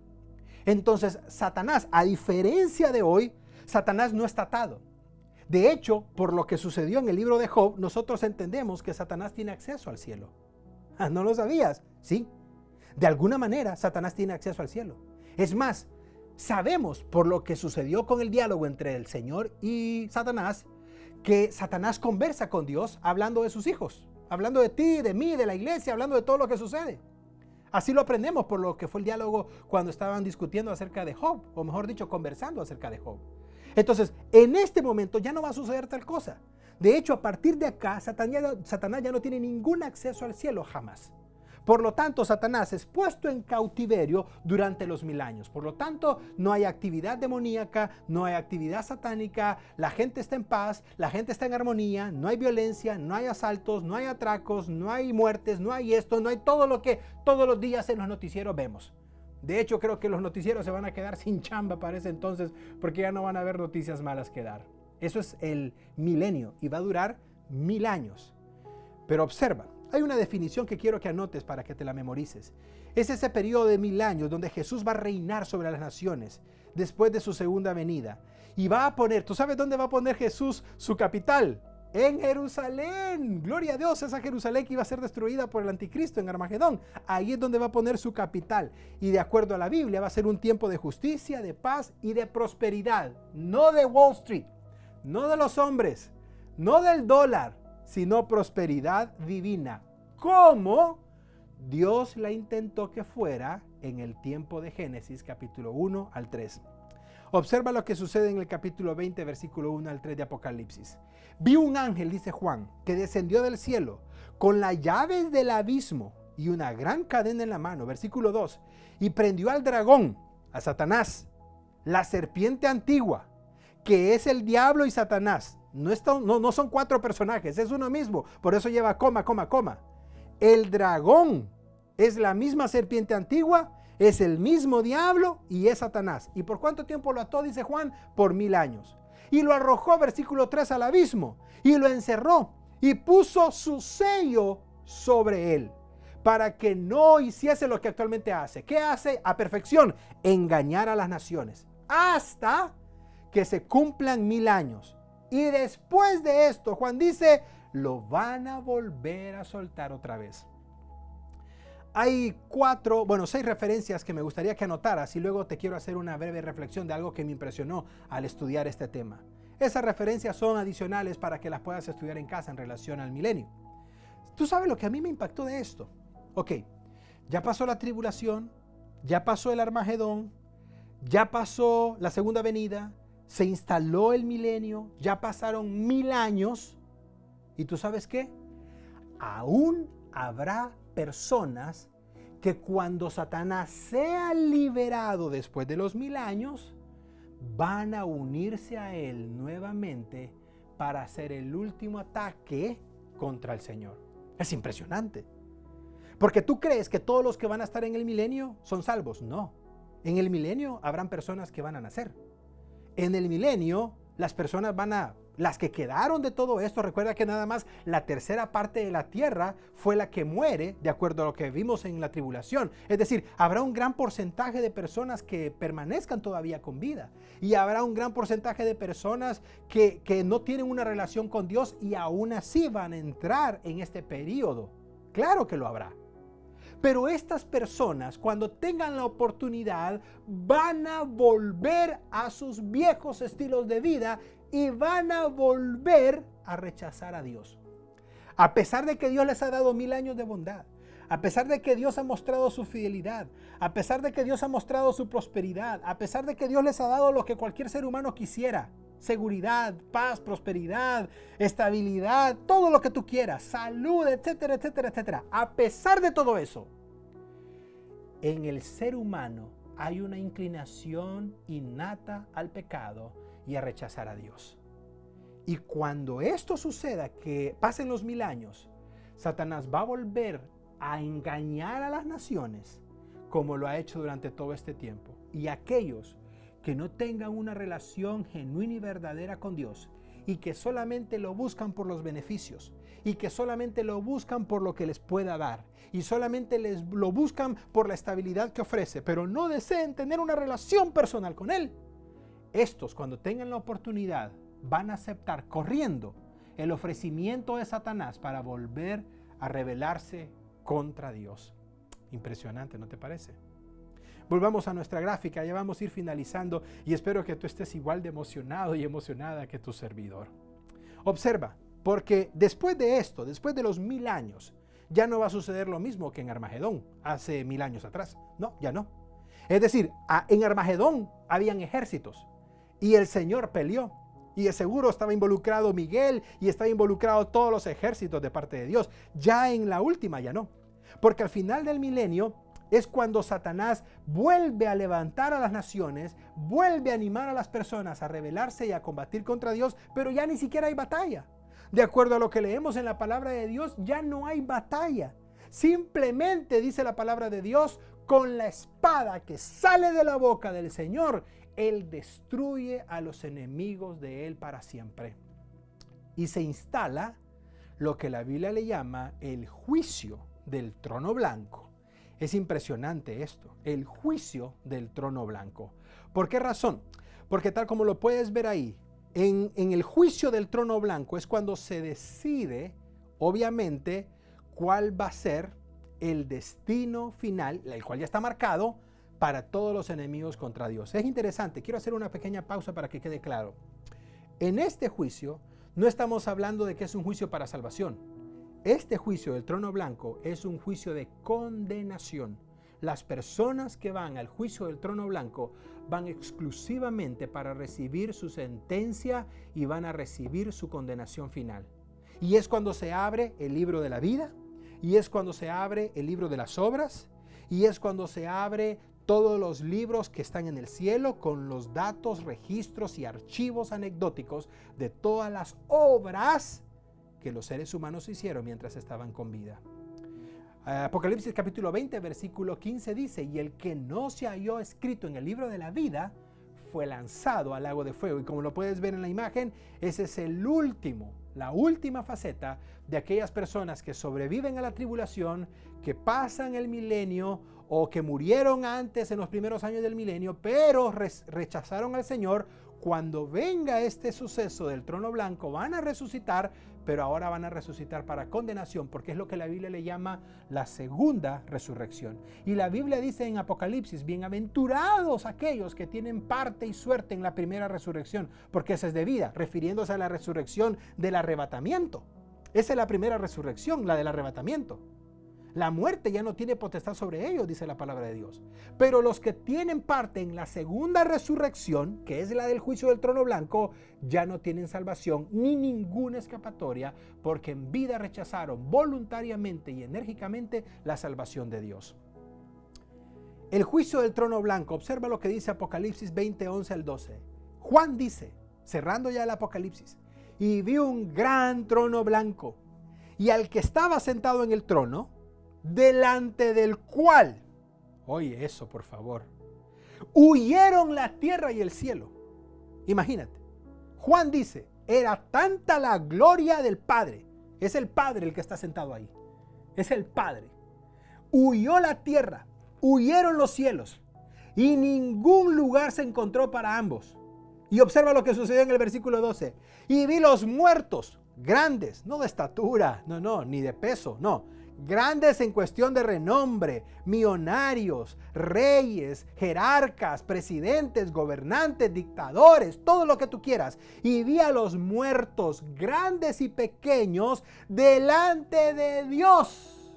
Entonces, Satanás, a diferencia de hoy, Satanás no está atado. De hecho, por lo que sucedió en el libro de Job, nosotros entendemos que Satanás tiene acceso al cielo. ¿No lo sabías? Sí. De alguna manera, Satanás tiene acceso al cielo. Es más, sabemos por lo que sucedió con el diálogo entre el Señor y Satanás, que Satanás conversa con Dios hablando de sus hijos, hablando de ti, de mí, de la iglesia, hablando de todo lo que sucede. Así lo aprendemos por lo que fue el diálogo cuando estaban discutiendo acerca de Job, o mejor dicho, conversando acerca de Job. Entonces, en este momento ya no va a suceder tal cosa. De hecho, a partir de acá, Satanás ya no tiene ningún acceso al cielo jamás. Por lo tanto, Satanás es puesto en cautiverio durante los 1000 años. Por lo tanto, no hay actividad demoníaca, no hay actividad satánica, la gente está en paz, la gente está en armonía, no hay violencia, no hay asaltos, no hay atracos, no hay muertes, no hay esto, no hay todo lo que todos los días en los noticieros vemos. De hecho, creo que los noticieros se van a quedar sin chamba para ese entonces, porque ya no van a haber noticias malas que dar. Eso es el milenio y va a durar 1000 años. Pero observa. Hay una definición que quiero que anotes para que te la memorices. Es ese periodo de 1000 años donde Jesús va a reinar sobre las naciones después de su segunda venida. Y va a poner, ¿tú sabes dónde va a poner Jesús su capital? En Jerusalén. Gloria a Dios, esa Jerusalén que iba a ser destruida por el anticristo en Armagedón. Ahí es donde va a poner su capital. Y de acuerdo a la Biblia va a ser un tiempo de justicia, de paz y de prosperidad. No de Wall Street, no de los hombres, no del dólar, sino prosperidad divina, como Dios la intentó que fuera en el tiempo de Génesis capítulo 1 al 3. Observa lo que sucede en el capítulo 20, versículo 1 al 3 de Apocalipsis. Vi un ángel, dice Juan, que descendió del cielo con las llaves del abismo y una gran cadena en la mano, versículo 2, y prendió al dragón, a Satanás, la serpiente antigua, que es el diablo y Satanás. No son 4 personajes, es uno mismo. Por eso lleva coma, coma, coma. El dragón es la misma serpiente antigua, es el mismo diablo y es Satanás. ¿Y por cuánto tiempo lo ató? Dice Juan, por 1000 años. Y lo arrojó, versículo 3, al abismo y lo encerró y puso su sello sobre él para que no hiciese lo que actualmente hace. ¿Qué hace? A perfección, engañar a las naciones hasta que se cumplan 1000 años. Y después de esto, Juan dice, lo van a volver a soltar otra vez. Hay 6 referencias que me gustaría que anotaras y luego te quiero hacer una breve reflexión de algo que me impresionó al estudiar este tema. Esas referencias son adicionales para que las puedas estudiar en casa en relación al milenio. ¿Tú sabes lo que a mí me impactó de esto? Ok, ya pasó la tribulación, ya pasó el Armagedón, ya pasó la segunda venida, se instaló el milenio, ya pasaron 1000 años y ¿tú sabes qué? Aún habrá personas que cuando Satanás sea liberado después de los 1000 años, van a unirse a él nuevamente para hacer el último ataque contra el Señor. Es impresionante. Porque tú crees que todos los que van a estar en el milenio son salvos. No. En el milenio habrán personas que van a nacer. En el milenio las personas las que quedaron de todo esto, recuerda que nada más la tercera parte de la tierra fue la que muere, de acuerdo a lo que vimos en la tribulación. Es decir, habrá un gran porcentaje de personas que permanezcan todavía con vida. Y habrá un gran porcentaje de personas que no tienen una relación con Dios y aún así van a entrar en este periodo. Claro que lo habrá. Pero estas personas, cuando tengan la oportunidad, van a volver a sus viejos estilos de vida y van a volver a rechazar a Dios. A pesar de que Dios les ha dado 1000 años de bondad, a pesar de que Dios ha mostrado su fidelidad, a pesar de que Dios ha mostrado su prosperidad, a pesar de que Dios les ha dado lo que cualquier ser humano quisiera: seguridad, paz, prosperidad, estabilidad, todo lo que tú quieras, salud, etcétera, etcétera, etcétera. A pesar de todo eso, en el ser humano hay una inclinación innata al pecado y a rechazar a Dios. Y cuando esto suceda, que pasen los 1000 años, Satanás va a volver a engañar a las naciones como lo ha hecho durante todo este tiempo. Y aquellos que no tengan una relación genuina y verdadera con Dios y que solamente lo buscan por los beneficios y que solamente lo buscan por lo que les pueda dar y solamente lo buscan por la estabilidad que ofrece, pero no deseen tener una relación personal con Él, estos, cuando tengan la oportunidad, van a aceptar corriendo el ofrecimiento de Satanás para volver a rebelarse contra Dios. Impresionante, ¿no te parece? Volvamos a nuestra gráfica, ya vamos a ir finalizando y espero que tú estés igual de emocionado y emocionada que tu servidor. Observa, porque después de esto, después de los 1000 años, ya no va a suceder lo mismo que en Armagedón, hace 1000 años atrás. No, ya no. Es decir, en Armagedón habían ejércitos y el Señor peleó. Y de seguro estaba involucrado Miguel y estaba involucrado todos los ejércitos de parte de Dios. Ya en la última ya no. Porque al final del milenio es cuando Satanás vuelve a levantar a las naciones, vuelve a animar a las personas a rebelarse y a combatir contra Dios, pero ya ni siquiera hay batalla. De acuerdo a lo que leemos en la palabra de Dios, ya no hay batalla. Simplemente dice la palabra de Dios, con la espada que sale de la boca del Señor, Él destruye a los enemigos de Él para siempre. Y se instala lo que la Biblia le llama el juicio del trono blanco. Es impresionante esto, el juicio del trono blanco. ¿Por qué razón? Porque tal como lo puedes ver ahí, en el juicio del trono blanco es cuando se decide, obviamente, cuál va a ser el destino final, el cual ya está marcado para todos los enemigos contra Dios. Es interesante, quiero hacer una pequeña pausa para que quede claro. En este juicio no estamos hablando de que es un juicio para salvación. Este juicio del trono blanco es un juicio de condenación. Las personas que van al juicio del trono blanco van exclusivamente para recibir su sentencia y van a recibir su condenación final. Y es cuando se abre el libro de la vida, y es cuando se abre el libro de las obras, y es cuando se abre todos los libros que están en el cielo con los datos, registros y archivos anecdóticos de todas las obras que los seres humanos hicieron mientras estaban con vida. Apocalipsis capítulo 20, versículo 15 dice, y el que no se halló escrito en el libro de la vida fue lanzado al lago de fuego. Y como lo puedes ver en la imagen, ese es la última faceta de aquellas personas que sobreviven a la tribulación, que pasan el milenio o que murieron antes en los primeros años del milenio, pero rechazaron al Señor. Cuando venga este suceso del trono blanco, van a resucitar, pero ahora van a resucitar para condenación, porque es lo que la Biblia le llama la segunda resurrección. Y la Biblia dice en Apocalipsis, bienaventurados aquellos que tienen parte y suerte en la primera resurrección, porque esa es de vida, refiriéndose a la resurrección del arrebatamiento. Esa es la primera resurrección, la del arrebatamiento. La muerte ya no tiene potestad sobre ellos, dice la palabra de Dios. Pero los que tienen parte en la segunda resurrección, que es la del juicio del trono blanco, ya no tienen salvación ni ninguna escapatoria, porque en vida rechazaron voluntariamente y enérgicamente la salvación de Dios. El juicio del trono blanco. Observa lo que dice Apocalipsis 20, 11 al 12. Juan dice, cerrando ya el Apocalipsis, y vi un gran trono blanco, y al que estaba sentado en el trono, delante del cual, oye eso por favor, huyeron la tierra y el cielo. Imagínate, Juan dice, era tanta la gloria del Padre, es el Padre el que está sentado ahí, es el Padre. Huyó la tierra, huyeron los cielos, y ningún lugar se encontró para ambos. Y observa lo que sucedió en el versículo 12. Y vi los muertos, grandes, no de estatura, no, ni de peso, no. Grandes en cuestión de renombre, millonarios, reyes, jerarcas, presidentes, gobernantes, dictadores, todo lo que tú quieras. Y vi a los muertos, grandes y pequeños, delante de Dios.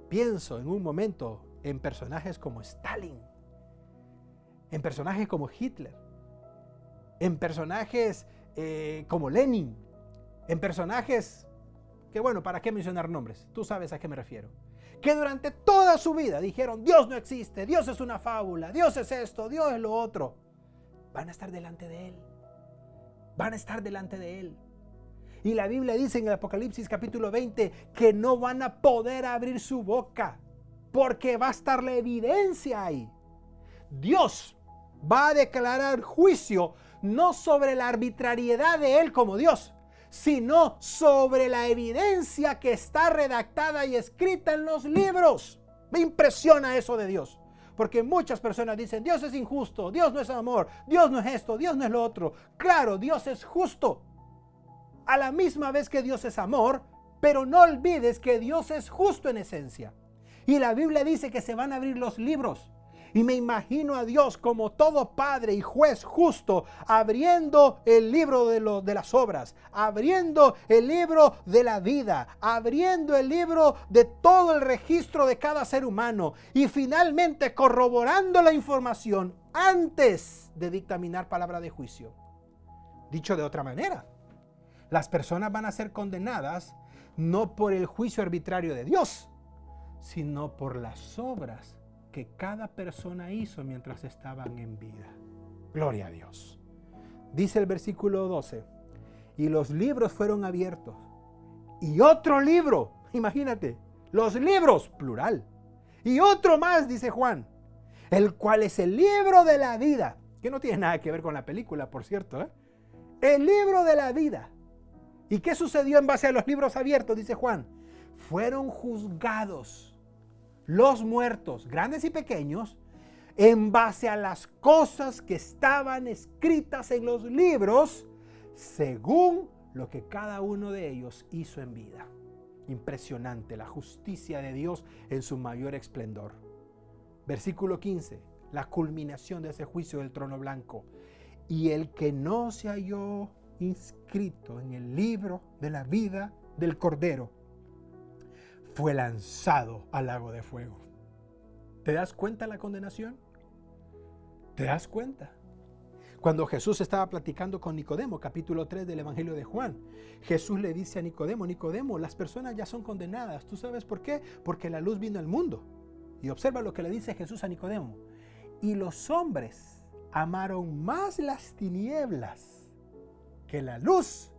Pienso en un momento en personajes como Stalin, en personajes como Hitler, en personajes como Lenin, en personajes que, bueno, ¿para qué mencionar nombres? Tú sabes a qué me refiero. Que durante toda su vida dijeron, Dios no existe, Dios es una fábula, Dios es esto, Dios es lo otro. Van a estar delante de Él. Van a estar delante de Él. Y la Biblia dice en el Apocalipsis capítulo 20 que no van a poder abrir su boca porque va a estar la evidencia ahí. Dios va a declarar juicio no sobre la arbitrariedad de Él como Dios, sino sobre la evidencia que está redactada y escrita en los libros. Me impresiona eso de Dios, porque muchas personas dicen, Dios es injusto, Dios no es amor, Dios no es esto, Dios no es lo otro. Claro, Dios es justo, a la misma vez que Dios es amor, pero no olvides que Dios es justo en esencia. Y la Biblia dice que se van a abrir los libros. Y me imagino a Dios como todo padre y juez justo, abriendo el libro de las obras, abriendo el libro de la vida, abriendo el libro de todo el registro de cada ser humano y finalmente corroborando la información antes de dictaminar palabra de juicio. Dicho de otra manera, las personas van a ser condenadas no por el juicio arbitrario de Dios, sino por las obras que cada persona hizo mientras estaban en vida. Gloria a Dios. Dice el versículo 12, y los libros fueron abiertos. Y otro libro, imagínate, los libros, plural. Y otro más, dice Juan, el cual es el libro de la vida, que no tiene nada que ver con la película, por cierto, ¿eh? El libro de la vida. ¿Y qué sucedió en base a los libros abiertos? Dice Juan, fueron juzgados los muertos, grandes y pequeños, en base a las cosas que estaban escritas en los libros, según lo que cada uno de ellos hizo en vida. Impresionante la justicia de Dios en su mayor esplendor. Versículo 15, la culminación de ese juicio del trono blanco. Y el que no se halló inscrito en el libro de la vida del Cordero fue lanzado al lago de fuego. ¿Te das cuenta la condenación? ¿Te das cuenta? Cuando Jesús estaba platicando con Nicodemo, capítulo 3 del Evangelio de Juan, Jesús le dice a Nicodemo, Nicodemo, las personas ya son condenadas. ¿Tú sabes por qué? Porque la luz vino al mundo. Y observa lo que le dice Jesús a Nicodemo. Y los hombres amaron más las tinieblas que la luz,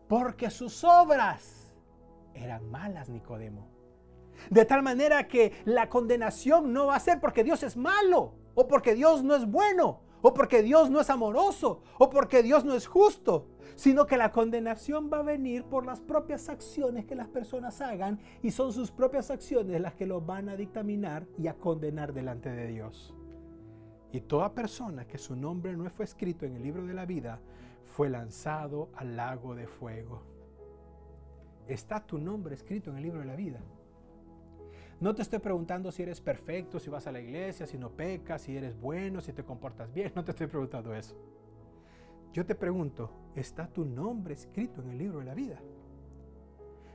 porque sus obras eran malas, Nicodemo. De tal manera que la condenación no va a ser porque Dios es malo, o porque Dios no es bueno, o porque Dios no es amoroso, o porque Dios no es justo, sino que la condenación va a venir por las propias acciones que las personas hagan, y son sus propias acciones las que los van a dictaminar y a condenar delante de Dios. Y toda persona que su nombre no fue escrito en el libro de la vida fue lanzado al lago de fuego. ¿Está tu nombre escrito en el libro de la vida? No te estoy preguntando si eres perfecto, si vas a la iglesia, si no pecas, si eres bueno, si te comportas bien. No te estoy preguntando eso. Yo te pregunto, ¿está tu nombre escrito en el libro de la vida?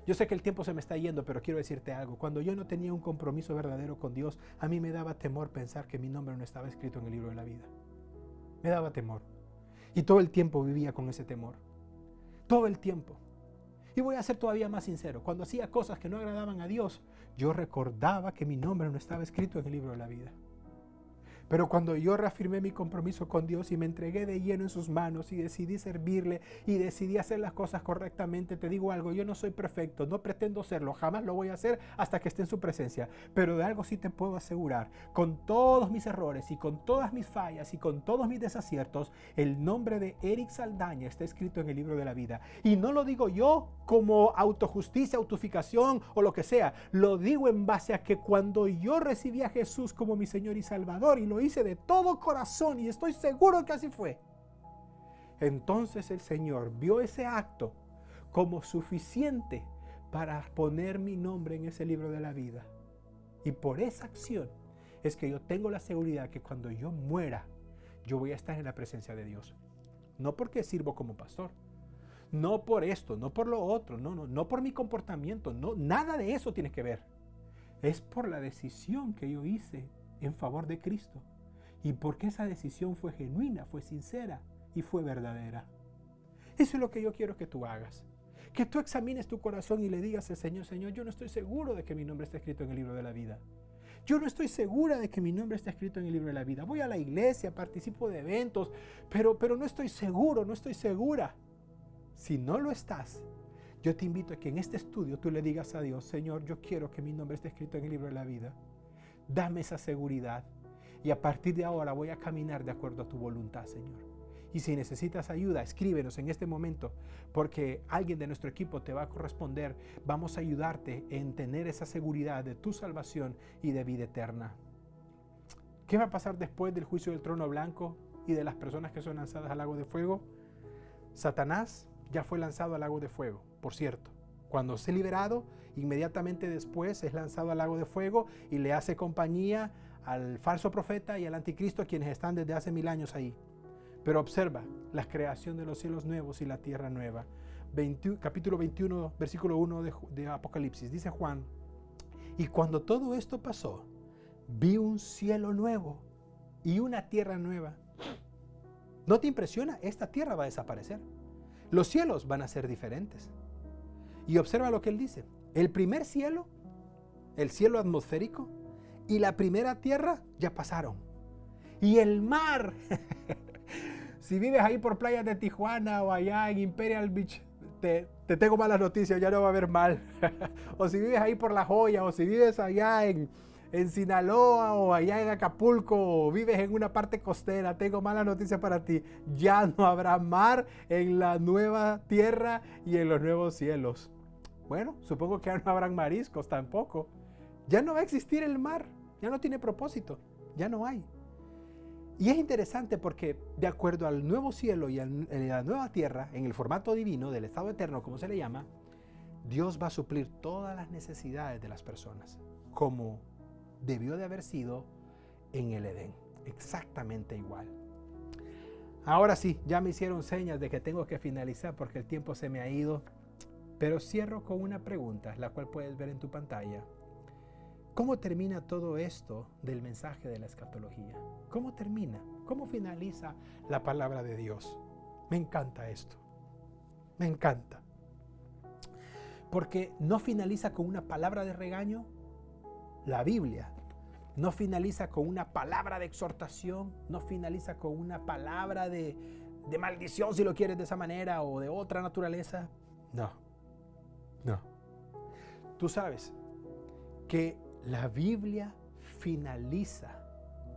Yo sé que el tiempo se me está yendo, pero quiero decirte algo. Cuando yo no tenía un compromiso verdadero con Dios, a mí me daba temor pensar que mi nombre no estaba escrito en el libro de la vida. Me daba temor. Y todo el tiempo vivía con ese temor. Todo el tiempo. Y voy a ser todavía más sincero. Cuando hacía cosas que no agradaban a Dios, yo recordaba que mi nombre no estaba escrito en el libro de la vida. Pero cuando yo reafirmé mi compromiso con Dios y me entregué de lleno en sus manos y decidí servirle y decidí hacer las cosas correctamente, te digo algo, yo no soy perfecto, no pretendo serlo, jamás lo voy a hacer hasta que esté en su presencia. Pero de algo sí te puedo asegurar, con todos mis errores y con todas mis fallas y con todos mis desaciertos, el nombre de Eric Saldaña está escrito en el libro de la vida. Y no lo digo yo como autojusticia, autoficación o lo que sea, lo digo en base a que cuando yo recibí a Jesús como mi Señor y Salvador y lo hice de todo corazón y estoy seguro que así fue, entonces el Señor vio ese acto como suficiente para poner mi nombre en ese libro de la vida. Y por esa acción es que yo tengo la seguridad que cuando yo muera, yo voy a estar en la presencia de Dios. No porque sirvo como pastor, no por esto, no por lo otro, no por mi comportamiento, no, nada de eso tiene que ver. Es por la decisión que yo hice en favor de Cristo. Y porque esa decisión fue genuina, fue sincera y fue verdadera. Eso es lo que yo quiero que tú hagas. Que tú examines tu corazón y le digas al Señor, Señor, yo no estoy seguro de que mi nombre esté escrito en el libro de la vida. Yo no estoy segura de que mi nombre esté escrito en el libro de la vida. Voy a la iglesia, participo de eventos, pero no estoy seguro, no estoy segura. Si no lo estás, yo te invito a que en este estudio tú le digas a Dios, Señor, yo quiero que mi nombre esté escrito en el libro de la vida. Dame esa seguridad y a partir de ahora voy a caminar de acuerdo a tu voluntad, Señor. Y si necesitas ayuda, escríbenos en este momento, porque alguien de nuestro equipo te va a corresponder. Vamos a ayudarte en tener esa seguridad de tu salvación y de vida eterna. ¿Qué va a pasar después del juicio del trono blanco y de las personas que son lanzadas al lago de fuego? Satanás ya fue lanzado al lago de fuego, por cierto. Cuando es liberado, inmediatamente después es lanzado al lago de fuego y le hace compañía al falso profeta y al anticristo, quienes están desde hace 1000 años ahí. Pero observa la creación de los cielos nuevos y la tierra nueva. Capítulo 21, versículo 1 de Apocalipsis. Dice Juan, y cuando todo esto pasó, vi un cielo nuevo y una tierra nueva. ¿No te impresiona? Esta tierra va a desaparecer. Los cielos van a ser diferentes. Y observa lo que él dice. El primer cielo, el cielo atmosférico y la primera tierra ya pasaron. Y el mar... Si vives ahí por playas de Tijuana o allá en Imperial Beach, te tengo malas noticias, ya no va a haber mal. O si vives ahí por La Joya, o si vives allá en Sinaloa, o allá en Acapulco, o vives en una parte costera, tengo malas noticias para ti. Ya no habrá mar en la nueva tierra y en los nuevos cielos. Bueno, supongo que ya no habrán mariscos tampoco. Ya no va a existir el mar, ya no tiene propósito, ya no hay. Y es interesante porque de acuerdo al nuevo cielo y a la nueva tierra, en el formato divino del estado eterno, como se le llama, Dios va a suplir todas las necesidades de las personas, como debió de haber sido en el Edén, exactamente igual. Ahora sí, ya me hicieron señas de que tengo que finalizar porque el tiempo se me ha ido, pero cierro con una pregunta, la cual puedes ver en tu pantalla. ¿Cómo termina todo esto del mensaje de la escatología? ¿Cómo termina? ¿Cómo finaliza la palabra de Dios? Me encanta esto. Me encanta. Porque no finaliza con una palabra de regaño. La Biblia no finaliza con una palabra de exhortación. No finaliza con una palabra de maldición, si lo quieres de esa manera, o de otra naturaleza. No. Tú sabes que la Biblia finaliza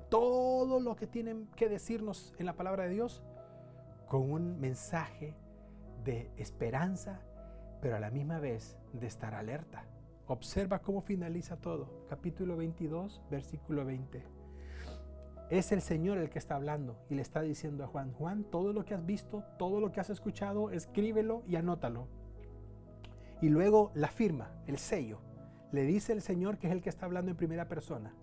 todo lo que tienen que decirnos en la palabra de Dios con un mensaje de esperanza, pero a la misma vez de estar alerta. Observa cómo finaliza todo. Capítulo 22, versículo 20. Es el Señor el que está hablando y le está diciendo a Juan, Juan, todo lo que has visto, todo lo que has escuchado, escríbelo y anótalo. Y luego la firma, el sello. Le dice el Señor, que es el que está hablando en primera persona.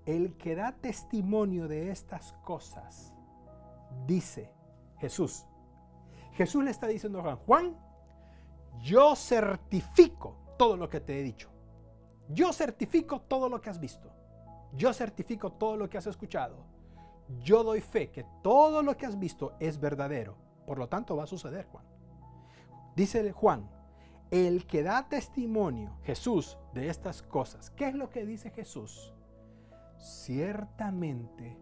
El que da testimonio de estas cosas, dice Jesús. Jesús le está diciendo a Juan, Juan, yo certifico todo lo que te he dicho. Yo certifico todo lo que has visto. Yo certifico todo lo que has escuchado. Yo doy fe que todo lo que has visto es verdadero. Por lo tanto, va a suceder, Juan. Dice Juan, El que da testimonio, Jesús, de estas cosas. ¿Qué es lo que dice Jesús? Ciertamente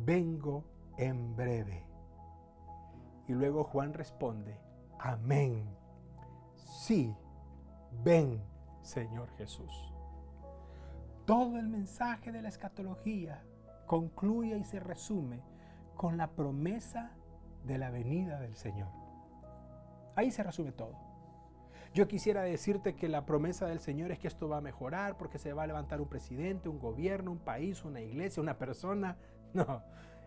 vengo en breve. Y luego Juan responde, amén. Sí, ven, Señor Jesús. Todo el mensaje de la escatología concluye y se resume con la promesa de la venida del Señor. Ahí se resume todo. Yo quisiera decirte que la promesa del Señor es que esto va a mejorar porque se va a levantar un presidente, un gobierno, un país, una iglesia, una persona. No,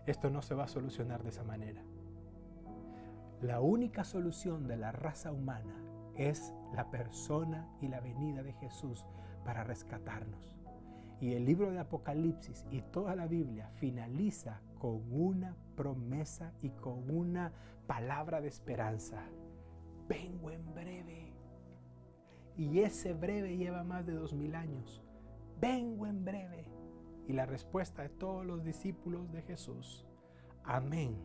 esto no se va a solucionar de esa manera. La única solución de la raza humana es la persona y la venida de Jesús para rescatarnos. Y el libro de Apocalipsis y toda la Biblia finaliza con una promesa y con una palabra de esperanza. Vengo en breve. Y ese breve lleva más de 2000 años. Vengo en breve. Y la respuesta de todos los discípulos de Jesús. Amén.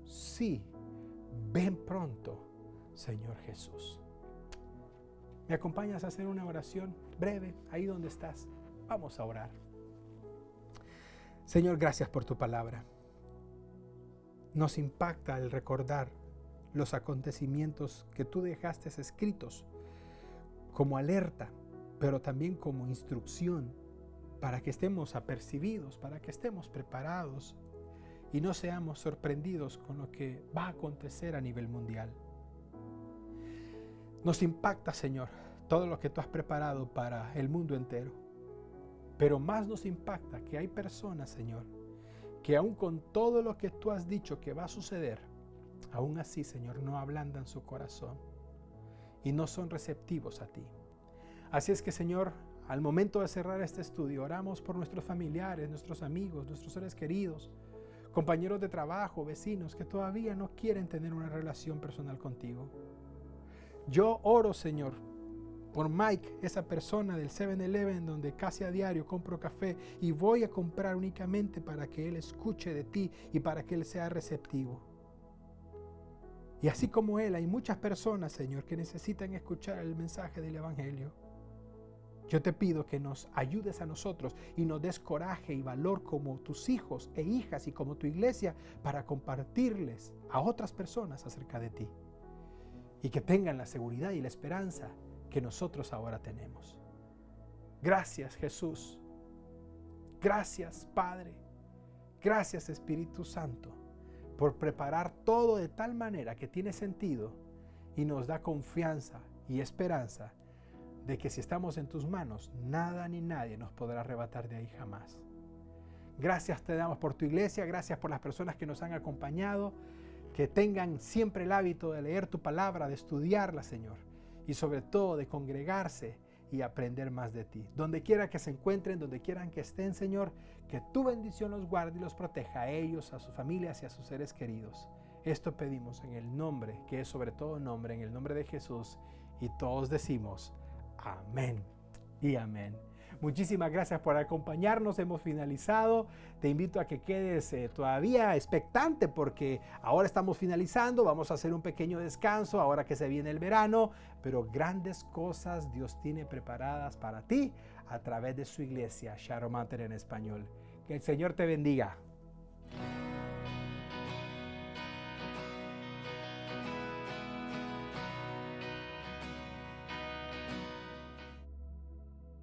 Sí, ven pronto, Señor Jesús. ¿Me acompañas a hacer una oración breve ahí donde estás? Vamos a orar. Señor, gracias por tu palabra. Nos impacta el recordar los acontecimientos que tú dejaste escritos como alerta, pero también como instrucción para que estemos apercibidos, para que estemos preparados y no seamos sorprendidos con lo que va a acontecer a nivel mundial. Nos impacta, Señor, todo lo que tú has preparado para el mundo entero. Pero más nos impacta que hay personas, Señor, que aún con todo lo que tú has dicho que va a suceder, aún así, Señor, no ablandan su corazón y no son receptivos a ti. Así es que, Señor, al momento de cerrar este estudio, oramos por nuestros familiares, nuestros amigos, nuestros seres queridos, compañeros de trabajo, vecinos que todavía no quieren tener una relación personal contigo. Yo oro, Señor, por Mike, esa persona del 7-Eleven donde casi a diario compro café y voy a comprar únicamente para que él escuche de ti y para que él sea receptivo. Y así como él, hay muchas personas, Señor, que necesitan escuchar el mensaje del Evangelio. Yo te pido que nos ayudes a nosotros y nos des coraje y valor como tus hijos e hijas y como tu iglesia para compartirles a otras personas acerca de ti. Y que tengan la seguridad y la esperanza que nosotros ahora tenemos. Gracias, Jesús. Gracias, Padre. Gracias, Espíritu Santo, por preparar todo de tal manera que tiene sentido y nos da confianza y esperanza de que si estamos en tus manos, nada ni nadie nos podrá arrebatar de ahí jamás. Gracias te damos por tu iglesia, gracias por las personas que nos han acompañado, que tengan siempre el hábito de leer tu palabra, de estudiarla, Señor, y sobre todo de congregarse y aprender más de ti. Donde quiera que se encuentren, donde quieran que estén, Señor, que tu bendición los guarde y los proteja a ellos, a sus familias y a sus seres queridos. Esto pedimos en el nombre, que es sobre todo nombre, en el nombre de Jesús, y todos decimos amén y amén. Muchísimas gracias por acompañarnos, hemos finalizado. Te invito a que quedes todavía expectante porque ahora estamos finalizando, vamos a hacer un pequeño descanso ahora que se viene el verano, pero grandes cosas Dios tiene preparadas para ti a través de su iglesia, Shadow Mountain en español. Que el Señor te bendiga.